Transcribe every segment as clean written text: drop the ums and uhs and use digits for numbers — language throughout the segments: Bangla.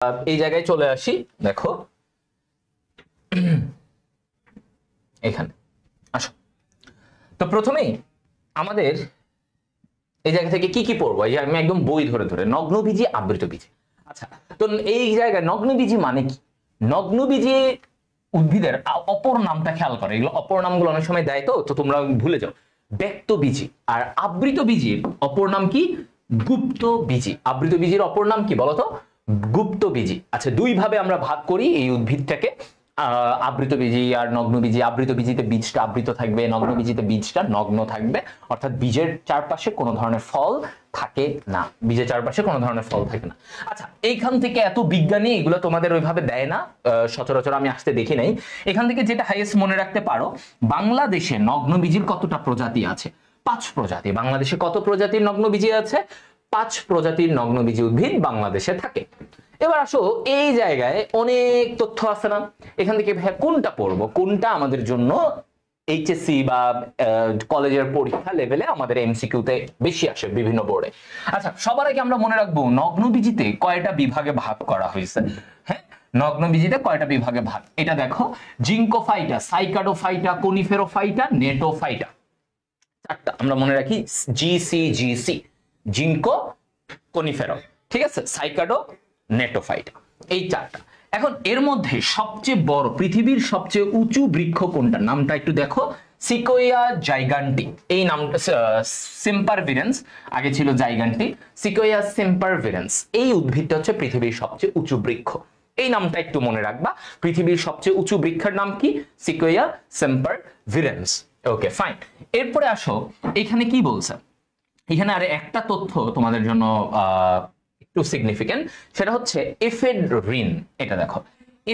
এই জায়গায় চলে আসি, দেখো এখানে আসো। তো প্রথমেই আমাদের এই জায়গা থেকে কি কি পড়বো, এই যে আমি একদম বই ধরে ধরে নগ্নবীজি আবৃতবীজি। আচ্ছা, তো এই জায়গায় নগ্নবীজি মানে কি? নগ্নবীজি উদ্ভিদের অপর নামটা খেয়াল করো, এগুলো অপর নামগুলো অনেক সময় দেয়, তো তোমরা ভুলে যাও। ব্যক্তবীজি আর আবৃতবীজির অপর নাম কি? গুপ্তবীজি। আবৃতবীজির অপর নাম কি বলতো? গুপ্তবীজি। আচ্ছা, দুই ভাবে আমরা ভাগ করি এই উদ্ভিদটাকে, আবৃতবীজি আর নগ্নবীজি। আবৃতবীজিতে বীজটা আবৃত থাকবে, নগ্নবীজিতে বীজটা নগ্ন থাকবে, অর্থাৎ বীজের চারপাশে কোনো ধরনের ফল থাকে না, বীজের চারপাশে কোনো ধরনের ফল থাকে না। আচ্ছা, এইখান থেকে এত বিজ্ঞানী এগুলো তোমাদের ওইভাবে দেয় না, সচরাচর আমি আসতে দেখি নাই। এখান থেকে যেটা হাইয়েস্ট মনে রাখতে পারো, বাংলাদেশে নগ্নবীজির কতটা প্রজাতি আছে? 5 প্রজাতি। বাংলাদেশে কত প্রজাতির নগ্নবীজি আছে? 5 প্রজাতির নগ্নবীজি উদ্ভিদ বাংলাদেশে থাকে। এবার আসো, এই জায়গায় অনেক তথ্য আছে না, এখান থেকে কোনটা পড়বো, কোনটা আমাদের জন্য এইচএসসি বা কলেজের পরীক্ষা লেভেলে আমাদের এমসিকিউতে বেশি আসে বিভিন্ন বোর্ডে। আচ্ছা, সবার আগে আমরা মনে রাখবো নগ্নবীজিতে কয়টা বিভাগে ভাগ করা হয়েছে। হ্যাঁ, নগ্নবীজিতে কয়টা বিভাগে ভাগ, এটা দেখো। জিঙ্কোফাইটা, সাইকাডোফাইটা, কোনিফেরোফাইটা, নেটোফাইটা। চারটা আমরা মনে রাখি, জিসি, জিঙ্কো, কোনিফেরো, ঠিক আছে, সাইকাডো, নেটোফাইটা, এই চারটা। এখন এর মধ্যে সবচেয়ে বড়, পৃথিবীর সবচেয়ে উঁচু বৃক্ষ কোনটা? নামটা একটু দেখো, সিকোয়া জাইগান্টি। এই নামটা সিম্পারভিরেন্স, আগে ছিল জাইগান্টি, সিকোয়া সিম্পারভিরেন্স। এই উদ্ভিদটা হচ্ছে পৃথিবীর সবচেয়ে উঁচু বৃক্ষ। এই নামটা একটু মনে রাখবা। পৃথিবীর সবচেয়ে উঁচু বৃক্ষের নাম কি? সিকোয়া সিম্পারভিরেন্স। ওকে, ফাইন। এরপরে আসো, এখানে কি বলছে, এখানে আর একটা তথ্য তোমাদের জন্য একটু সিগনিফিকেন্ট, সেটা হচ্ছে এফেড্রিন। এটা দেখো,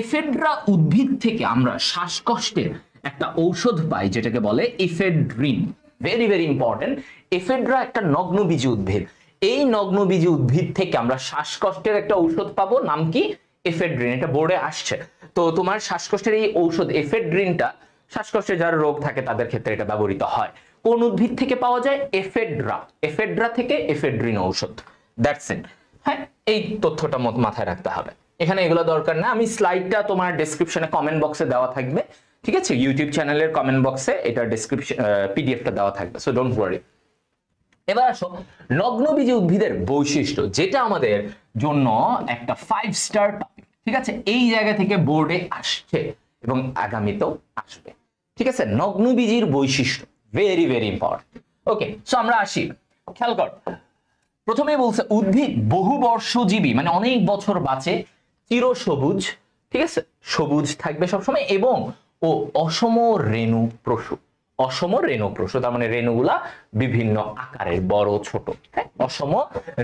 এফেড্রা উদ্ভিদ থেকে আমরা শ্বাসকষ্টের একটা ঔষধ পাই যেটাকে বলে ephedrine. Very very important. Ephedra একটা নগ্নবীজি উদ্ভিদ। এই নগ্নবীজি উদ্ভিদ থেকে আমরা শ্বাসকষ্টের একটা ঔষধ পাবো, নাম কি? এফেড্রিন। এটা বোর্ডে আসছে। তো তোমার শ্বাসকষ্টের এই ঔষধ এফেড্রিনটা, শ্বাসকষ্টের যার রোগ থাকে তাদের ক্ষেত্রে এটা ব্যবহৃত হয়। কোন উদ্ভিদ থেকে পাওয়া যায়? এফেড্রা। এফেড্রা থেকে এফেড্রিন ঔষধ। That's it. হ্যাঁ, এই তথ্যটা মাথায় রাখতে হবে। এখানে এগুলো দরকার না, আমি স্লাইডটা তোমার ডেসক্রিপশনে কমেন্ট বক্সে দেওয়া থাকবে, ঠিক আছে? ইউটিউব চ্যানেলের কমেন্ট বক্সে এটা ডেসক্রিপশন পিডিএফটা দেওয়া থাকবে, সো ডোন্ট ওয়ারি। এবার আসো, নগ্নবীজি উদ্ভিদের বৈশিষ্ট্য, যেটা আমাদের জন্য একটা 5 স্টার টপিক, ঠিক আছে? এই জায়গা থেকে বোর্ডে আসছে এবং আগামীতেও আসবে, ঠিক আছে? নগ্নবীজির বৈশিষ্ট্য ভেরি ভেরি ইম্পর্টেন্ট। ওকে, সো আমরা আসি, খেয়াল কর। প্রথমে বলছে উদ্ভিদ বহুবর্ষজীবী, মানে অনেক বছর বাঁচে, চিরসবুজ, ঠিক আছে, সবুজ থাকবে সবসময়, এবং ও অসম রেণু প্রসূ। অসম রেণু প্রসূ, তার মানে রেণুগুলা বিভিন্ন আকারের, বড় ছোট, অসম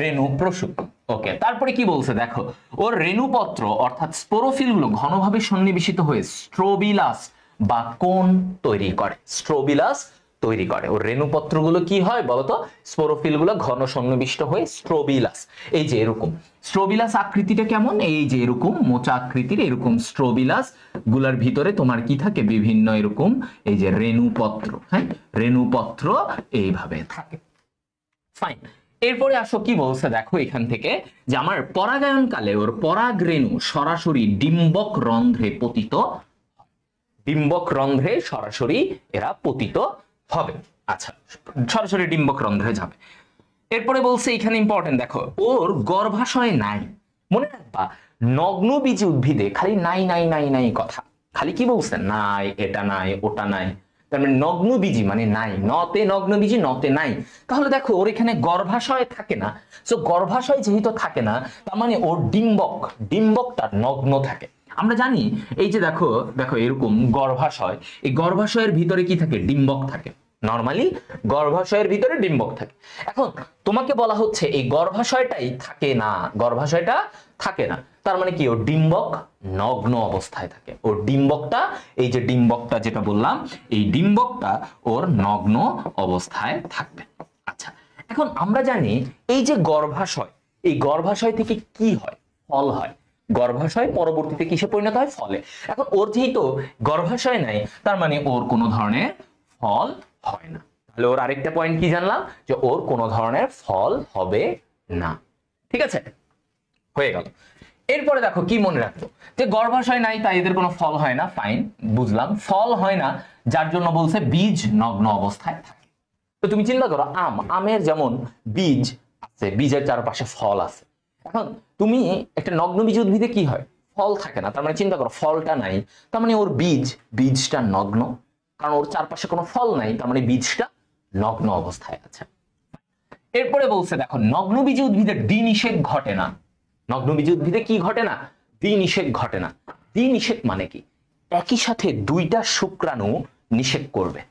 রেণু প্রসূ। ওকে, তারপরে কি বলছে দেখো, ওর রেণুপত্র অর্থাৎ স্পোরোফিল গুলো ঘনভাবে সন্নিবেশিত হয়ে স্ট্রোবিলাস বা কোন তৈরি করে। স্ট্রোবিলাস তৈরি করে। ওর রেণুপত্রগুলো কি হয় বলতো? স্পোরোফিল গুলো ঘন সন্নিবিষ্ট হয়ে স্ট্রোবিলাস। এই যে এরকম স্ট্রোবিলাস আকৃতিটা কেমন, এই যে এরকম মোচা আকৃতির, এরকম স্ট্রোবিলাস গুলার ভিতরে তোমার কি থাকে? বিভিন্ন এরকম এই যে রেণুপত্র। হ্যাঁ, রেণুপত্র এইভাবে থাকে। ফাইন। এরপরে আসো, কি বলছে দেখো এখান থেকে, যে আমার পরাগায়ন কালে ওর পরাগ রেণু সরাসরি ডিম্বক রন্ধ্রে পতিত, ডিম্বক রন্ধ্রে সরাসরি এরা পতিত হবে। আচ্ছা, সরাসরি ডিম্বক রন্ধ্রে যাবে। এরপরে বলছে এখানে ইম্পর্টেন্ট, দেখো ওর গর্ভাশয় নাই। মনে রাখবা, নগ্নবীজি উদ্ভিদে খালি নাই নাই নাই নাই কথা, খালি কি বলছে? নাই, এটা নাই, ওটা নাই। তার মানে নগ্নবীজি মানে নাই, নতে নগ্নবীজি, নতে নাই। তাহলে দেখো ওর এখানে গর্ভাশয় থাকে না। সো গর্ভাশয় যেহেতু থাকে না, তার মানে ওর ডিম্বকটা নগ্ন থাকে। আমরা জানি, এই যে দেখো দেখো এরকম গর্ভাশয়, এই গর্ভাশয়ের ভিতরে কি থাকে? ডিম্বক থাকে। নরমালি গর্ভাশয়ের ভিতরে ডিম্বক থাকে। এখন তোমাকে বলা হচ্ছে এই গর্ভাশয়টাই থাকে না, গর্ভাশয়টা থাকে না, তার মানে কি? ওর ডিম্বক নগ্ন অবস্থায় থাকে। ওর ডিম্বকটা, এই যে ডিম্বকটা যেটা বললাম, এই ডিম্বকটা ওর নগ্ন অবস্থায় থাকবে। আচ্ছা, এখন আমরা জানি এই যে গর্ভাশয়, এই গর্ভাশয় থেকে কি হয়? ফল হয়। গর্ভাশয় পরবর্তীতে কিসে পরিণত হয়? ফলে। এখন ওর যেহেতু গর্ভাশয় নাই, তার মানে ওর কোনো ধরনের ফল হয় না। তাহলে ওর আরেকটা পয়েন্ট কি জানলাম, যে ওর কোনো ধরনের ফল হবে না। ঠিক আছে, হয়ে গেল। এরপরে দেখো কি মনে রাখতো, যে গর্ভাশয় নাই তাই এদের কোনো ফল হয় না, ফাইন, বুঝলাম, ফল হয় না যার জন্য বলছে বীজ নগ্ন অবস্থায় থাকে। তো তুমি চিন্তা করো, আমের যেমন বীজ আছে, বীজের চারপাশে ফল আছে। এখন তুমি একটা নগ্ন বীজ উদ্ভিদে কি হয়, ফল থাকে না, তার মানে চিন্তা করো ফলটা নাই, তার মানে ওর বীজটা নগ্ন, কারণ ওর চারপাশে কোনো ফল নাই, তার মানে বীজটা নগ্ন অবস্থায় আছে। এরপরে বলছে দেখো নগ্নবীজী উদ্ভিদের দ্বিনিষেক ঘটে না। নগ্নবীজী উদ্ভিদে কি ঘটে না, দ্বিনিষেক ঘটে না। দ্বিনিষেক মানে কি, একই সাথে দুইটা শুক্রাণু নিষেক করবে।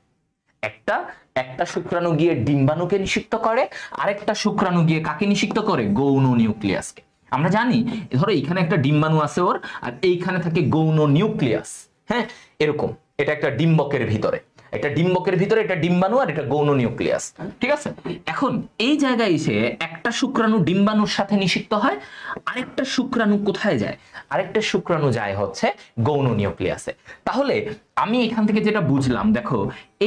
একটা শুক্রাণু গিয়ে ডিম্বাণুকে নিষিক্ত করে, আরেকটা শুক্রাণু গিয়ে কাকে নিষিক্ত করে, গৌণ নিউক্লিয়াসকে। আমরা জানি ধরো এইখানে একটা ডিম্বাণু আছে ওর, আর এইখানে থাকে গৌণ নিউক্লিয়াস। হ্যাঁ, এরকম, এটা একটা ডিম্বকের ভিতরে, একটা ডিম্বকের ভিতরে এটা ডিম্বাণু আর এটা গৌণ নিউক্লিয়াস, ঠিক আছে। এখন এই জায়গায় এসে একটা শুক্রাণু ডিম্বাণুর সাথে নিষিক্ত হয়, আরেকটা শুক্রাণু কোথায় যায়, আরেকটা শুক্রাণু যায় হচ্ছে গৌণ নিউক্লিয়াসে। তাহলে আমি এখান থেকে যেটা বুঝলাম, দেখো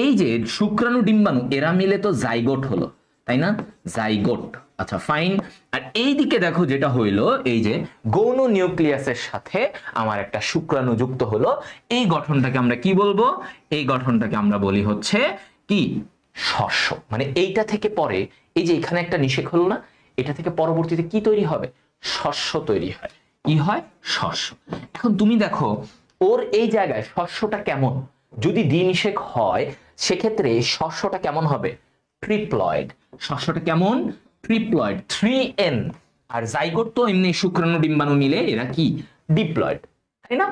এই যে শুক্রাণু ডিম্বাণু এরা মিলে তো জাইগোট হলো, তাই না, জাইগোট, আচ্ছা ফাইন। আর এই দিকে দেখো যেটা হইলো, এই যে গৌণ নিউক্লিয়াসের সাথে আমার একটা শুক্রাণু যুক্ত হলো, এই গঠনটাকে আমরা কি বলবো, এই গঠনটাকে আমরা বলি হচ্ছে কি, শস্য। মানে এইটা থেকে পরে এই যে এখানে একটা নিষেক হলো না, এটা থেকে পরবর্তীতে কি তৈরি হবে, শস্য তৈরি হয়। কি হয়, শস্য। এখন তুমি দেখো ওর এই জায়গায় শস্যটা কেমন, যদি দ্বিনিষেক হয় সেক্ষেত্রে শস্যটা কেমন হবে, ট্রিপ্লয়েড। শস্যটা কেমন, ট্রিপ্লয়েড, 3N। আর জাইগোট তো এমনি শুক্রাণু ডিম্বাণু মিলে এরা কি, ডিপ্লয়েড, তাই না,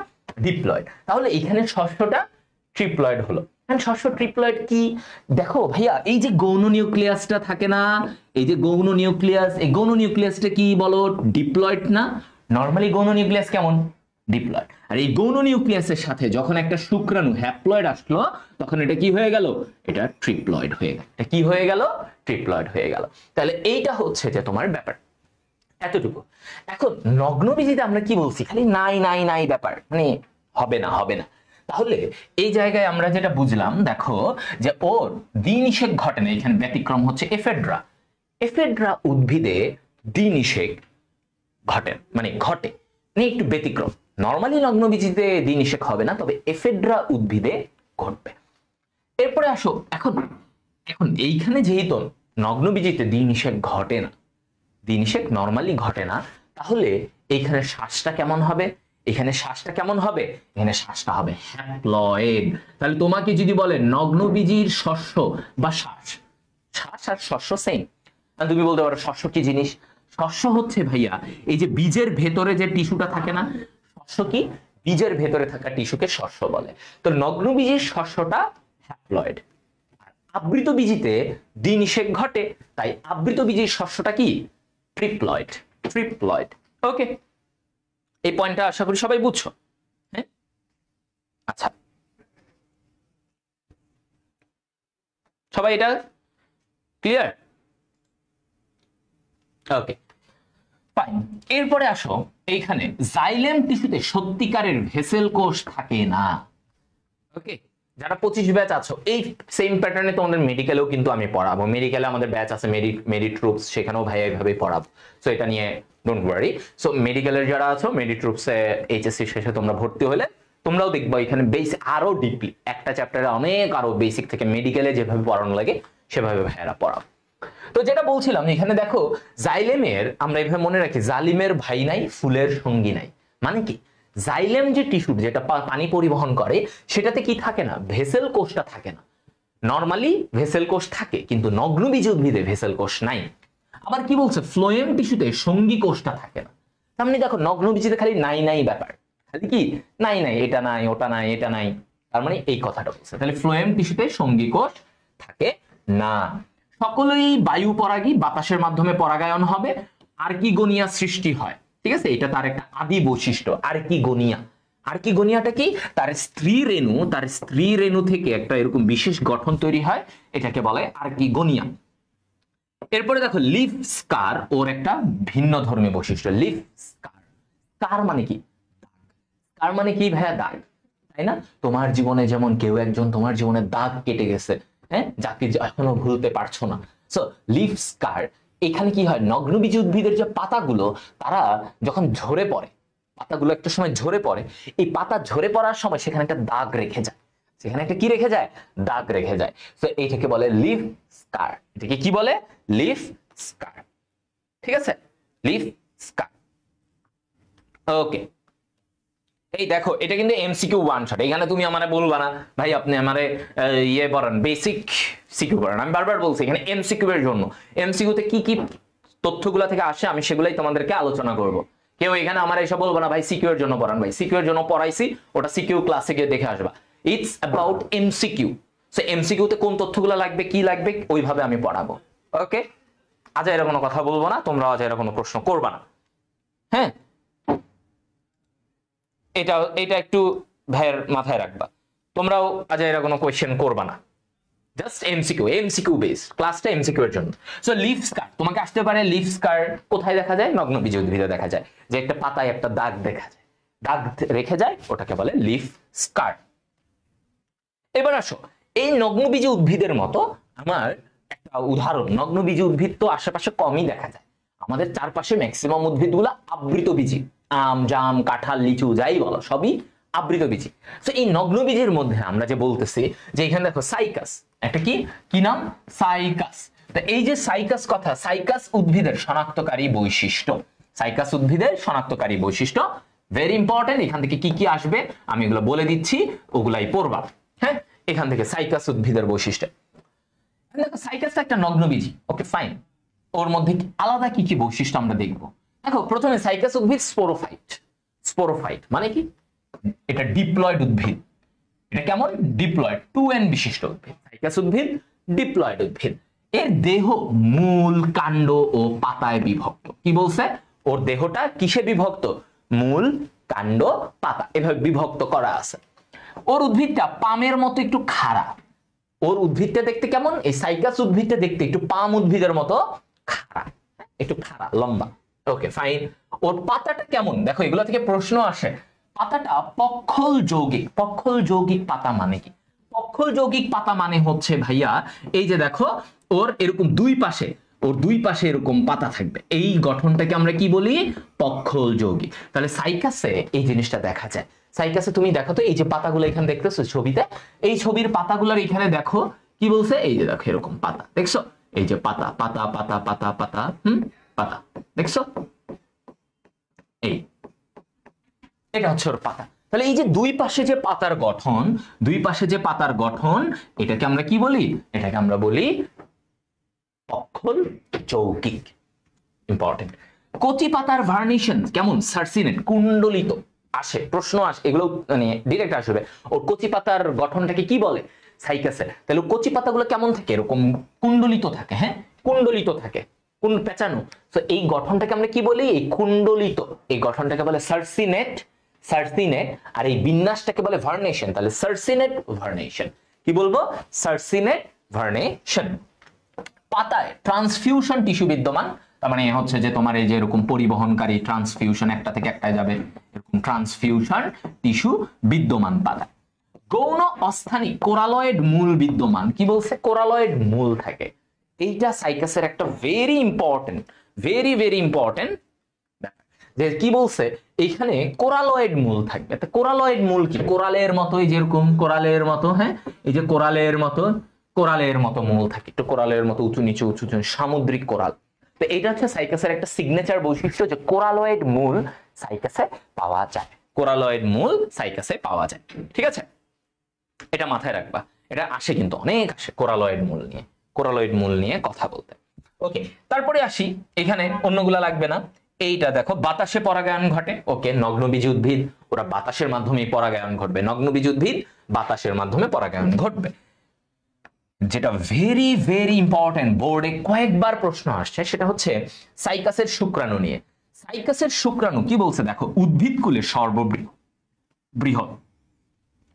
ডিপ্লয়েড। তাহলে এখানে শস্যটা ট্রিপ্লয়েড হলো। শস্য ট্রিপ্লয়েড কি, দেখো ভাইয়া এই যে গৌণ নিউক্লিয়াসটা থাকে না, এই যে গৌণ নিউক্লিয়াস, এই গৌণ নিউক্লিয়াসটা কি বলো, ডিপ্লয়েড না। নরমালি গৌণ নিউক্লিয়াস কেমন, ডিপ্লয়েড। আর এই গৌণ নিউক্লিয়াসের সাথে যখন একটা শুক্রাণু হ্যাপ্লয়েড আসলো, তখন এটা কি হয়ে গেল, এটা ট্রিপ্লয়েড হয়ে গেল। এটা কি হয়ে গেল, ট্রিপ্লয়েড হয়ে গেল। তাহলে এইটা হচ্ছে যে তোমার ব্যাপার, এতটুকু। এখন নগ্নবীজিতে আমরা কি বলছি, খালি নাই নাই নাই ব্যাপার, মানে হবে না হবে না। তাহলে এই জায়গায় আমরা যেটা বুঝলাম, দেখো যে ওর দ্বিনিষেক ঘটে না, এখানে ব্যতিক্রম হচ্ছে এফেড্রা। এফেড্রা উদ্ভিদে দ্বিনিষেক ঘটে, মানে ঘটে, মানে একটু ব্যতিক্রম। নরমালি নগ্নবীজিতে দ্বিনিষেক হবে না, তবে এফেড্রা উদ্ভিদে ঘটবে। এরপরে আসো, এখন এখন এইখানে যেহেতু নগ্নবীজিতে দ্বিনিষেক ঘটে না, দ্বিনিষেক নরমালি ঘটে না, তাহলে এইখানে শ্বাসটা কেমন হবে, এখানে শ্বাসটা কেমন হবে, এখানে শ্বাসটা হবে হ্যাপ্লয়েড। তাহলে তোমাকে যদি বলে নগ্নবীজির শস্য বা শ্বাস, শ্বাস আর শস্য সেম, তুমি বলতে পারো শস্য কি জিনিস, শস্য হচ্ছে ভাইয়া এই যে বীজের ভেতরে যে টিস্যুটা থাকে না, শস্য কি, বীজের ভেতরে থাকা টিস্যুকে শস্য বলে। তো নগ্নবীজির শস্যটা হ্যাপ্লয়েড। আবৃত বীজিতে দ্বিনিষেক ঘটে, তাই আবৃত বীজির শস্যটা কি, ট্রিপ্লয়েড, ট্রিপ্লয়েড। ওকে, এই পয়েন্টটা আশা করি সবাই বুঝছো। হ্যাঁ, আচ্ছা সবাই এটা ক্লিয়ার, ওকে ফাইন। এরপরে আসো, এইখানে জাইলেম টিস্যুতে সত্যিকারের ভেসেল কোষ থাকে না। ওকে, যারা 25 ব্যাচ আছো, এই সেম প্যাটার্নে তোমাদের মেডিকেলেও কিন্তু আমি পড়াবো। মেডিকেলে আমাদের ব্যাচ আছে মেডি ট্রুপস, সেখানেও ভাই এইভাবেই পড়াবো। সো এটা নিয়ে ডোন্ট ওয়ারি। সো মেডিকেলের যারা আছো, মেডি ট্রুপসে এইচএসসি শেষে তোমরা ভর্তি হলে তোমরাও দেখবা এখানে বেসিক আরো ডিপলি একটা চ্যাপ্টারে অনেক আরো বেসিক থেকে মেডিকেলে যেভাবে পড়ানো লাগে সেভাবে ভাইয়ারা পড়াবো। তো যেটা বলছিলাম, এখানে দেখো জাইলেমের, আমরা এইভাবে মনে রাখি, জালিমের ভাই নাই ফুলের সঙ্গী নাই। মানে কি, জাইলেম যে টিস্যু যেটা পানি পরিবহন করে, সেটাতে কি থাকে না, ভেসেল কোষটা থাকে না। নরমালি ভেসেল কোষ থাকে, কিন্তু নগ্নবীজ উদ্ভিদে ভেসেল কোষ নাই। আবার কি বলছে, ফ্লোয়েম টিস্যুতে সঙ্গী কোষটা থাকে না। তার মানে দেখো নগ্নবীজিতে খালি নাই নাই ব্যাপার, খালি কি নাই নাই, এটা নাই ওটা নাই এটা নাই, তার মানে এই কথাটা বলছে। তাহলে ফ্লোয়েম টিস্যুতে সঙ্গী কোষ থাকে না। সকলেই বায়ু পরাগী, বাতাসের মাধ্যমে পরাগায়ন হবে, আর্কিগোনিয়া সৃষ্টি হয়। ঠিক আছে, এটা তার একটা আদি বৈশিষ্ট্য, আর্কিগোনিয়া। আর্কিগোনিয়াটা কি, তার স্ত্রী রেণু থেকে একটা এরকম বিশেষ গঠন তৈরি হয়, এটাকে বলে আর্কিগোনিয়া। এরপরে দেখো লিফ স্কার, ওর একটা ভিন্ন ধর্মী বৈশিষ্ট্য। লিফ স্কার, স্কার মানে কি, স্কার মানে কি ভাইয়া, দাগ, তাই না? তোমার জীবনে যেমন কেউ একজন তোমার জীবনে দাগ কেটে গেছে, হ্যাঁ, যাকে এখনো ভুলতে পারছো না। সো লিফ স্কার, এখানে কি হয়, নগ্নবীজ উদ্ভিদের যে পাতাগুলো তারা যখন ঝরে পড়ে, পাতাগুলো একটা সময় ঝরে পড়ে, এই পাতা ঝরে পড়ার সময় সেখানে একটা দাগ রেখে যায়, সেখানে একটা কি রেখে যায়, দাগ রেখে যায়। তো এইটাকে বলে লিফ স্কার। এটাকে কি বলে, লিফ স্কার। ঠিক আছে, লিফ স্কার। ওকে, এই দেখো এটা কিন্তু এমসিকিউ ওয়ান শট। এখানে তুমি আমারে বলবা না ভাই আপনি আমারে ইয়ে পড়ান, বেসিক সিকিউ পড়ান। আমি বারবার বলছি এখানে এমসিকিউ এর জন্য, এমসিকিউতে কি কি তথ্যগুলা থেকে আসে আমি সেগুলাই তোমাদেরকে আলোচনা করব। কেউ এখানে আমার এসে বলবো না ভাই সিকিউ এর জন্য পড়ান, ভাই সিকিউ এর জন্য পড়াইছি, ওটা সিকিউ ক্লাসে গিয়ে দেখে আসবা। It's about MCQ. সো এমসিকিউতে কোন তথ্যগুলো লাগবে, কি লাগবে, ওইভাবে আমি পড়াবো। ওকে, আজ এর কোনো কথা বলবো না, তোমরা আজ এর কোনো প্রশ্ন করবা না। হ্যাঁ, এটা একটু ভাইয়ের মাথায় রাখবা, তোমরাও আজ এর কোনো কোয়েশ্চেন করবা না, জাস্ট এমসিকিউ, এমসিকিউ বেস, ক্লাসটা এমসিকিউ এর জন্য। সো লিফ স্কার তোমাকে আসতে পারে, লিফ স্কার কোথায় দেখা যায়, নগ্নবীজ উদ্ভিদে দেখা যায়, যে একটা পাতায় একটা দাগ দেখা যায়, দাগ রেখে যায়, ওটাকে বলে লিফ স্কার। এবার আসো, এই নগ্নবীজ উদ্ভিদের মতো আমার একটা উদাহরণ, নগ্নবীজ উদ্ভিদ তো আশেপাশে কমই দেখা যায়, আমাদের চারপাশে ম্যাক্সিমাম উদ্ভিদগুলো আবৃতবীজী, আম জাম কাঁঠাল লিচু যাই বলো সবই আবৃতবীজী। তো এই নগ্নবীজের মধ্যে আমরা যে বলতেছি যে এখানে দেখো সাইকাস, একটা কি কি নাম, সাইকাস। তো এই যে সাইকাস কথা, সাইকাস উদ্ভিদের শনাক্তকারী বৈশিষ্ট্য, সাইকাস উদ্ভিদের শনাক্তকারী বৈশিষ্ট্য ভেরি ইম্পর্টেন্ট। এখান থেকে কি কি আসবে আমি এগুলো বলে দিচ্ছি, ওগুলাই পড়বা। হ্যাঁ, এখান থেকে সাইকাস উদ্ভিদের বৈশিষ্ট্য, দেখো সাইকাসটা একটা নগ্নবীজী, ওকে ফাইন, ওর মধ্যে আলাদা কি কি বৈশিষ্ট্য আমরা দেখবো। দেখো প্রথমে সাইকাস উদ্ভিদ স্পোরোফাইট, স্পোরোফাইট মানে কি, এটা ডিপ্লয়েড উদ্ভিদ, এটা কেমন, ডিপ্লয়েড 2n বিশিষ্ট উদ্ভিদ, সাইকাস উদ্ভিদ ডিপ্লয়েড উদ্ভিদ। এর দেহ মূল, কাণ্ড ও পাতায় বিভক্ত। কি বলছে, ওর দেহটা কিসে বিভক্ত, মূল, কাণ্ড, পাতা, এভাবে বিভক্ত করা আছে। ওর উদ্ভিদটা পামের মতো একটু খাড়া, ওর উদ্ভিদটা দেখতে কেমন, এই সাইকাস উদ্ভিদটা দেখতে একটু পাম উদ্ভিদের মতো খাড়া, একটু খাড়া লম্বা। Okay fine. ওর পাতাটা কেমন দেখো, এগুলো থেকে প্রশ্ন আসে। পাতাটা পক্ষল যৌগিক, পক্ষল যৌগিক পাতা মানে কি, পক্ষল যৌগিক পাতা মানে হচ্ছে ভাইয়া এই যে দেখো ওর এরকম দুই পাশে, ওর দুই পাশে এরকম পাতা থাকবে, এই গঠনটাকে আমরা কি বলি, পক্ষল যৌগিক। তাহলে সাইকাসে এই জিনিসটা দেখা যায়। সাইকাসে তুমি দেখো তো এই যে পাতাগুলো এখানে দেখতেছো ছবিতে, এই ছবির পাতাগুলোর এখানে দেখো কি বলছে, এই যে দেখো এরকম পাতা দেখছো, এই যে পাতা পাতা পাতা পাতা পাতা পাতা দেখছো, এই এটা হচ্ছে ওর পাতা। তাহলে এই যে দুই পাশে যে পাতার গঠন, দুই পাশে যে পাতার গঠন, এটাকে আমরা কি বলি, এটাকে আমরা বলি পক্ষল যৌগিক। ইম্পর্টেন্ট। কচি পাতার ভার্নিশন কেমন, সার্সিনেট, কুণ্ডলিত আসে, প্রশ্ন আসে, এগুলো মানে ডিরেক্ট আসবে। ওর কচি পাতার গঠনটাকে কি বলে, সাইকাসে। তাহলে কচি পাতাগুলো কেমন থাকে, এরকম কুণ্ডলিত থাকে, হ্যাঁ কুণ্ডলিত থাকে, কোন পেঁচানো। তো এই গঠনটাকে আমরা কি বলি, এই কুণ্ডলিত, এই গঠনটাকে বলে সার্সিনেট, সার্সিনেট। আর এই বিন্যাসটাকে বলে ভার্নেশন। তাহলে সার্সিনেট ভার্নেশন, কি বলবো, সার্সিনেট ভার্নেশন। পাতায় ট্রান্সফিউশন টিস্যু বিদ্যমান, তার মানে হচ্ছে যে তোমার এই যে এরকম পরিবহনকারী ট্রান্সফিউশন, একটা থেকে একটায় যাবে, এরকম ট্রান্সফিউশন টিস্যু বিদ্যমান পাতায়। গৌণ অস্থানী কোরালয়েড মূল বিদ্যমান, কি বলছে, কোরালয়েড মূল থাকে। এইটা সাইকাসের একটা very important, very very important, যে কি বলছে এইখানে কোরালয়েড মূল থাকবে। কোরালয়েড মূল কি, কোরালের মতো, এই যেরকম কোরালের মতো, হ্যাঁ এই যে কোরালের মতো, কোরালের মতো মূল থাকে, একটু কোরালের মতো উঁচু নিচু উঁচু, সামুদ্রিক কোরাল। তো এটা হচ্ছে সাইকাসের একটা সিগনেচার বৈশিষ্ট্য, যে কোরালয়েড মূল সাইকাসে পাওয়া যায়, কোরালয়েড মূল সাইকাসে পাওয়া যায়। ঠিক আছে, এটা মাথায় রাখবা, এটা আসে কিন্তু অনেক আসে কোরালয়েড মূল নিয়ে, কোরালয়েড মূল নিয়ে কথা বলতে। ওকে, তারপরে আসি, এখানে অন্যগুলা লাগবে না। এইটা দেখো বাতাসে পরাগায়ন ঘটে, ওকে, নগ্নবীজ উদ্ভিদ, ওরা বাতাসের মাধ্যমে পরাগায়ন ঘটবে, নগ্নবীজ উদ্ভিদ বাতাসের মাধ্যমে পরাগায়ন ঘটবে। যেটা ভেরি ভেরি ইম্পর্টেন্ট, বোর্ডে কয়েকবার প্রশ্ন আসছে, সেটা হচ্ছে সাইকাসের শুক্রাণু নিয়ে। সাইকাসের শুক্রাণু কি বলছে দেখো, উদ্ভিদকুলের সর্ববৃহৎ।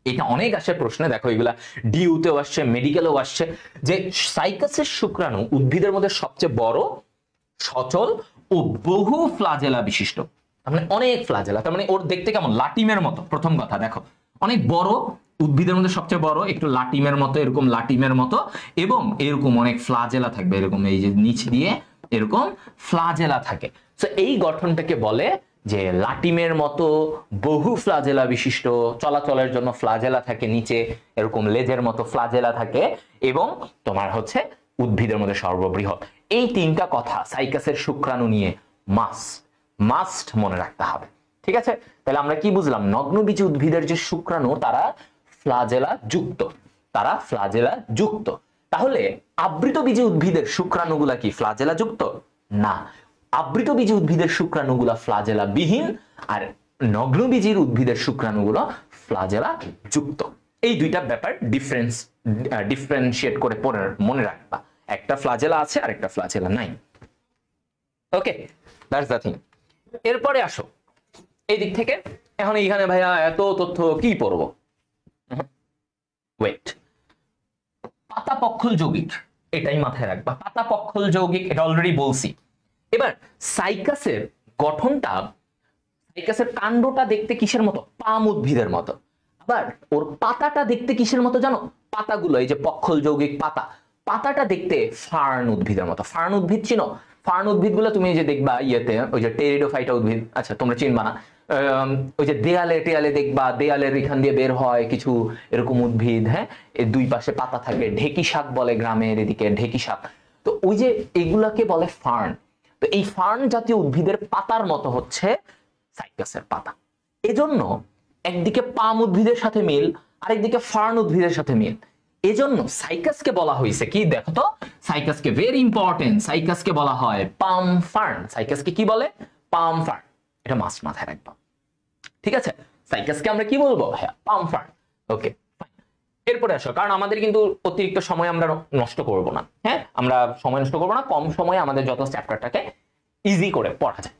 এটা অনেক আসে প্রশ্নে, দেখো এগুলা ডিউতেও আসছে, মেডিকেলেও আসছে, যে সাইকাসের শুক্রাণু উদ্ভিদের মধ্যে সবচেয়ে বড়, সচল ও বহু ফ্লাজেলা বিশিষ্ট। তার মানে অনেক ফ্লাজেলা, তার মানে ওর দেখতে কেমন, লাটিমের মতো। প্রথম কথা দেখো অনেক বড়, উদ্ভিদের মধ্যে সবচেয়ে বড়, একটু লাটিমের মতো, এরকম লাটিমের মতো, এবং এরকম অনেক ফ্লাজেলা থাকবে, এরকম এই যে নিচ দিয়ে এরকম ফ্লাজেলা থাকে। তো এই গঠনটাকে বলে যে লাটিমের মতো বহু ফ্লাজেলা বিশিষ্ট, চলাচলের জন্য ফ্লাজেলা থাকে নিচে, এরকম লেজের মতো ফ্লাজেলা থাকে, এবং তোমার হচ্ছে উদ্ভিদের মধ্যে সর্ববৃহৎ। এই তিনটা কথা সাইকাসের শুক্রাণু নিয়ে মাস্ট মনে রাখতে হবে। ঠিক আছে, তাহলে আমরা কি বুঝলাম? নগ্নবীজী উদ্ভিদের যে শুক্রাণু তারা ফ্লাজেলা যুক্ত। তাহলে আবৃতবীজী উদ্ভিদের শুক্রাণুগুলা কি ফ্লাজেলা যুক্ত? না, আবৃতবীজী উদ্ভিদের শুক্রাণুগুলা ফ্লাজেলা বিহীন, আর নগ্নবীজীর উদ্ভিদের শুক্রাণুগুলো ফ্লাজেলা যুক্ত। এই দুইটা ব্যাপার ডিফারেন্সিয়েট করে মনে রাখবা, একটা ফ্লাজেলা আছে আর একটা ফ্লাজেলা নাই। ওকে, দ্যাটস দ্য থিং। এরপরে আসো এই দিক থেকে। এখন এইখানে ভাইয়া এত তথ্য কি পড়বো? ওয়েট, পাতাপক্ষল যৌগিক, এটাই মাথায় রাখবা। পাতাপক্ষল যৌগিক এটা অলরেডি বলছি। এবার সাইকাসের গঠনটা, সাইকাসের কাণ্ডটা দেখতে কিসের মতো? পাম উদ্ভিদের মতো। আবার ওর পাতাটা দেখতে কিসের মতো জানো? পাতাগুলো এই যে পক্ষল যৌগিক পাতাটা দেখতে ফার্ন উদ্ভিদের মতো। ফার্ন উদ্ভিদ চিনো? ফার্ন উদ্ভিদগুলো তুমি যে দেখবা ইয়েতে, ওই যে টেরিডোফাইটা উদ্ভিদ, আচ্ছা তোমরা চিনবা না, ওই যে দেয়ালে টেয়ালে দেখবা, দেয়ালের এখান দিয়ে বের হয় কিছু এরকম উদ্ভিদ, হ্যাঁ, এর দুই পাশে পাতা থাকে, ঢেকি শাক বলে গ্রামের এদিকে ঢেকি শাক। তো ওই যে এগুলাকে বলে ফার্ন। তো এই ফার্ন জাতীয় উদ্ভিদের পাতার মতো হচ্ছে সাইকাসের পাতা। এজন্য একদিকে পাম উদ্ভিদের সাথে মিল, আরেকদিকে ফার্ন উদ্ভিদের সাথে মিল। এজন্য সাইকাসকে বলা হয়েছে কি, দেখো তো, সাইকাসকে ভেরি ইম্পর্টেন্ট, সাইকাসকে বলা হয় পাম ফার্ন। সাইকাসকে কি বলে? পাম ফার্ন। এটা মাথায় রাখবা। ঠিক আছে, সাইকাসকে আমরা কি বলবো? হ্যাঁ, পাম ফার্ন। ওকে, এরপরে আসো, কারণ আমাদের কিন্তু অতিরিক্ত সময় আমরা নষ্ট করব না। হ্যাঁ, আমরা সময় নষ্ট করবো না, কম সময়ে আমাদের যত চ্যাপ্টারটাকে ইজি করে পড়া যায়।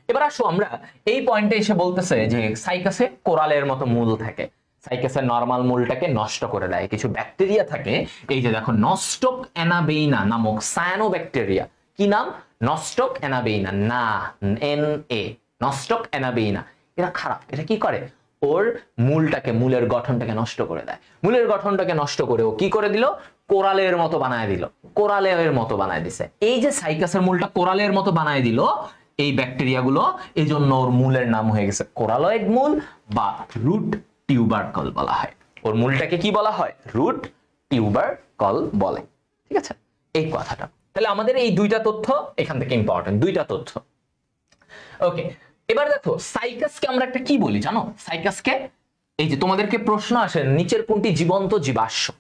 এবার আসো আমরা এই পয়েন্টে এসে বলতেছে যে সাইকাসে কোরালের মতো মূল থাকে। সাইকাসের নরমাল মূলটাকে নষ্ট করে দেয় কিছু ব্যাকটেরিয়া থাকে। এই যে দেখো, নস্টক অ্যানাবেইনা নামক সায়ানোব্যাকটেরিয়া। কি নাম? নস্টক অ্যানাবেইনা, না NA, নস্টক অ্যানাবেইনা। এরা খারাপ। এটা কি করে? ওর মূলের গঠনটাকে নষ্ট করে দেয়। মূলের গঠনটাকে নষ্ট করে ও কি করে দিল? কোরালের মতো বানায় দিল। কোরালের মতো বানায় দিছে। এই যে সাইকাসের মূলটা কোরালের মতো বানায় দিল এই ব্যাকটেরিয়াগুলো, এই জন্য ওর মূলের নাম হয়ে গেছে কোরালয়েড মূল বা রুট টিউবারকল বলা হয়। ওর মূলটাকে কি বলা হয়? রুট টিউবারকল বলে। ঠিক আছে, এই কথাটা। তাহলে আমাদের এই দুইটা তথ্য এখান থেকে ইম্পর্টেন্ট, দুইটা তথ্য। ওকে, এবার দেখো সাইকাসকে আমরা একটা কি বলি জানো? সাইকাসকে, এই যে তোমাদেরকে প্রশ্ন আসে নিচের কোনটি জীবন্ত জীবাশ্ম?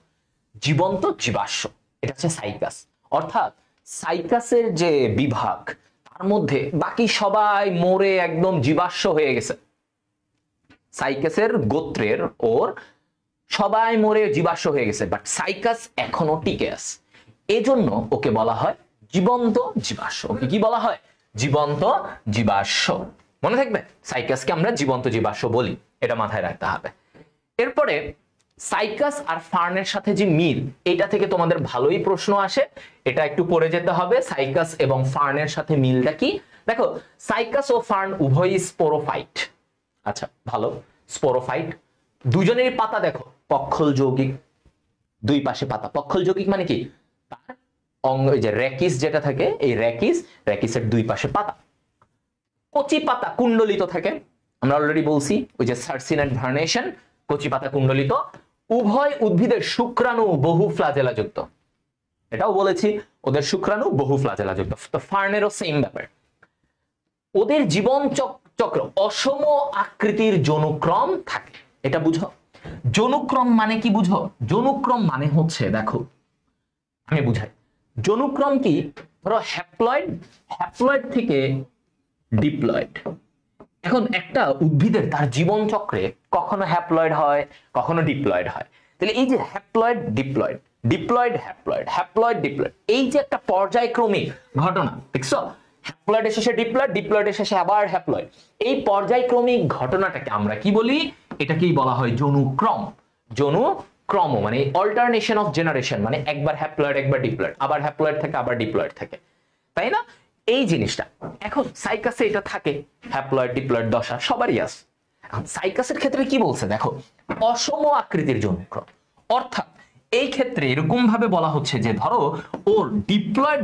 জীবন্ত জীবাশ্ম এটা হচ্ছে সাইকাস। অর্থাৎ সাইকাসের যে বিভাগ, তার মধ্যে বাকি সবাই মরে একদম জীবাশ্ম হয়ে গেছে। সাইকাসের গোত্রের ওর সবাই মরে জীবাশ্ম হয়ে গেছে, বাট সাইকাস এখনো টিকে আছে। এজন্য ওকে বলা হয় জীবন্ত জীবাশ্ম। ওকে কি বলা হয়? জীবন্ত জীবাশ্ম। মনে থাকবে, সাইকাসকে আমরা জীবন্ত জীবাশ্ম বলি, এটা মাথায় রাখতে হবে। এরপরে সাইকাস আর ফার্নের সাথে যে মিল, এটা থেকে তোমাদের ভালোই প্রশ্ন আসে, এটা একটু পড়ে যেতে হবে। সাইকাস এবং ফার্নের সাথে মিলটা কি? দেখো, সাইকাস ও ফার্ন উভয়ই স্পোরোফাইট। আচ্ছা, ভালো, স্পোরোফাইট। দুজনেরই পাতা দেখো পক্ষল যৌগিক, দুই পাশে পাতা। পক্ষল যৌগিক মানে কি? তার অঙ্গ, যে রেকিস যেটা থাকে, এই রেকিসের দুই পাশে পাতা। কচি পাতা কুণ্ডলিত থাকে, আমরা অলরেডি বলছি, ওই যে সার্সিনেট ভার্নেশন, কচি পাতা কুণ্ডলিত। উভয় উদ্ভিদের শুক্রাণু বহু ফ্লাজেলা যুক্ত, এটাও বলেছি, ওদের শুক্রাণু বহু ফ্লাজেলা যুক্ত। তো ফার্নেরও সেম ব্যাপার। ওদের জীবন চক্র অসম আকৃতির যৌনক্রম থাকে, এটা বুঝো। যৌনক্রম মানে কি বুঝো? যৌনক্রম মানে হচ্ছে, দেখো আমি বুঝাই। যৌনক্রম কি? ধরো হ্যাপ্লয়েড থেকে ডিপ্লয়েড। এখন একটা উদ্ভিদের তার জীবন চক্রে কখনো হ্যাপ্লয়েড হয়, কখনো ডিপ্লয়েড হয়। তাহলে এই যে haploid diploid, diploid haploid, haploid diploid, এই যে একটা পর্যায়ক্রমিক ঘটনা, দেখছো? হ্যাপ্লয়েডের শেষে ডিপ্লয়েড, ডিপ্লয়েডের শেষে আবার হ্যাপ্লয়েড। এই পর্যায়ক্রমিক ঘটনাটাকে আমরা কি বলি? এটাকেই বলা হয় যৌনক্রম। যৌনক্রম মানে অল্টারনেশন অফ জেনারেশন, মানে একবার হ্যাপ্লয়েড একবার ডিপ্লয়েড, আবার হ্যাপ্লয়েড থাকে আবার ডিপ্লয়েড থাকে, তাই না? এই জিনিসটা এখন সাইকাসে এটা থাকে, হ্যাপ্লয়েড ডিপ্লয়েড দশা সবারই আছে। এখন সাইকাসের ক্ষেত্রে কি বলছে দেখো, অসম আকৃতির যৌনক্রম। অর্থাৎ এই ক্ষেত্রে এরকম ভাবে বলা হচ্ছে যে ধরো ওর ডিপ্লয়েড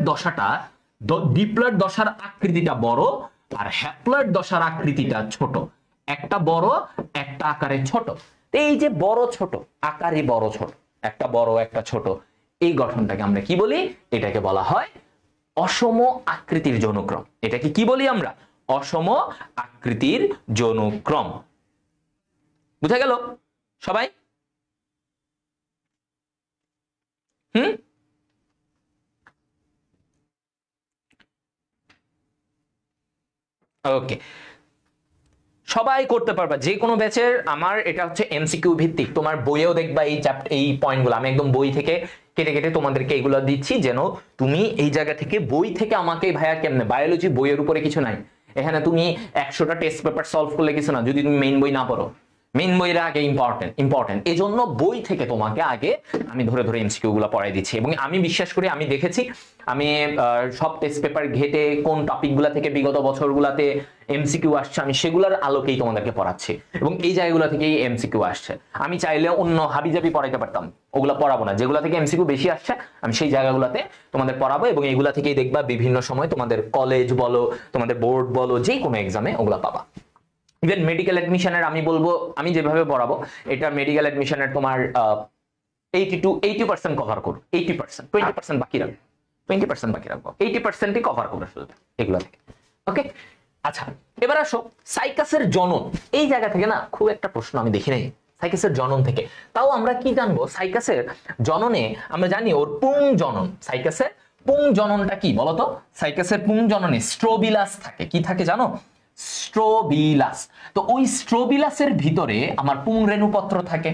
দশার আকৃতিটা বড়, আর হ্যাপ্লয়েড দশার আকৃতিটা ছোট, একটা বড় একটা আকারে ছোট। এই যে বড় ছোট আকারে বড় ছোট, একটা বড় একটা ছোট, এই গঠনটাকে আমরা কি বলি? এটাকে বলা হয় অসম আকৃতির যৌনক্রম। এটাকে কি বলি আমরা? অসম আকৃতির যৌনক্রম। বুঝা গেল সবাই? ওকে, সবাই করতে পারবা, যে কোনো ব্যাচের। আমার এটা হচ্ছে এমসিকিউ ভিত্তিক, তোমার বইয়েও দেখবা এই চ্যাপ্টার, এই পয়েন্টগুলো আমি একদম বই থেকে কেটে কেটে তোমাদেরকে এগুলো দিচ্ছি, যেন তুমি এই জায়গা থেকে বই থেকে আমাকে ভাইয়া কেমনে, বায়োলজি বইয়ের উপরে কিছু নাই, এখানে তুমি 100টা টেস্ট পেপার সলভ করলে কিছু না যদি তুমি মেইন বই না পড়ো। মেইন বইয়ের আগে ইম্পর্টেন্ট, এই জন্য বই থেকে তোমাকে আগে আমি ধরে ধরে এমসিকিউ গুলো পড়াই দিচ্ছি। এবং আমি বিশ্বাস করি, আমি দেখেছি, আমি সব টেস্ট পেপার ঘেটে কোন টপিকগুলো থেকে বিগত বছরগুলোতে এমসিকিউ আসছে আমি সেগুলোর আলোকেই তোমাদেরকে পড়াচ্ছি, এবং এই জায়গাগুলো থেকেই এমসিকিউ আসছে। আমি চাইলে অন্য হাবিজাবি পড়াইতে পারতাম, ওগুলো পড়াবো না। যেগুলো থেকে এমসিকিউ বেশি আসছে আমি সেই জায়গাগুলোতে তোমাদের পড়াবো, এবং এগুলা থেকেই দেখবা বিভিন্ন সময় তোমাদের কলেজ বলো, তোমাদের বোর্ড বলো, যে কোনো এক্সামে ওগুলা পাবা। ইভেন মেডিকেল অ্যাডমিশনের আমি বলবো, আমি যেভাবে পড়াবো এটা মেডিকেল অ্যাডমিশনের তোমার 80% কভার করো, 80%, 20% বাকি রাখবো, 20% বাকি রাখবো, 80%ই কভার করে ফেলবে এগুলো থেকে। ওকে, আচ্ছা এবার আসো সাইকাসের জনন। এই জায়গা থেকে না খুব একটা প্রশ্ন আমি দেখি নাই সাইকাসের জনন থেকে। তাও আমরা কি জানবো সাইকাসের জননে? আমরা জানি ওর পুং জনন। সাইকাসের পুং জননটা কি বলতো? সাইকাসের পুং জননে স্ট্রোবিলাস থাকে। কি থাকে জানো? স্ট্রোবিলাস। তো ওই স্ট্রোবিলাসের ভিতরে আমার পুং রেণুপত্র থাকে।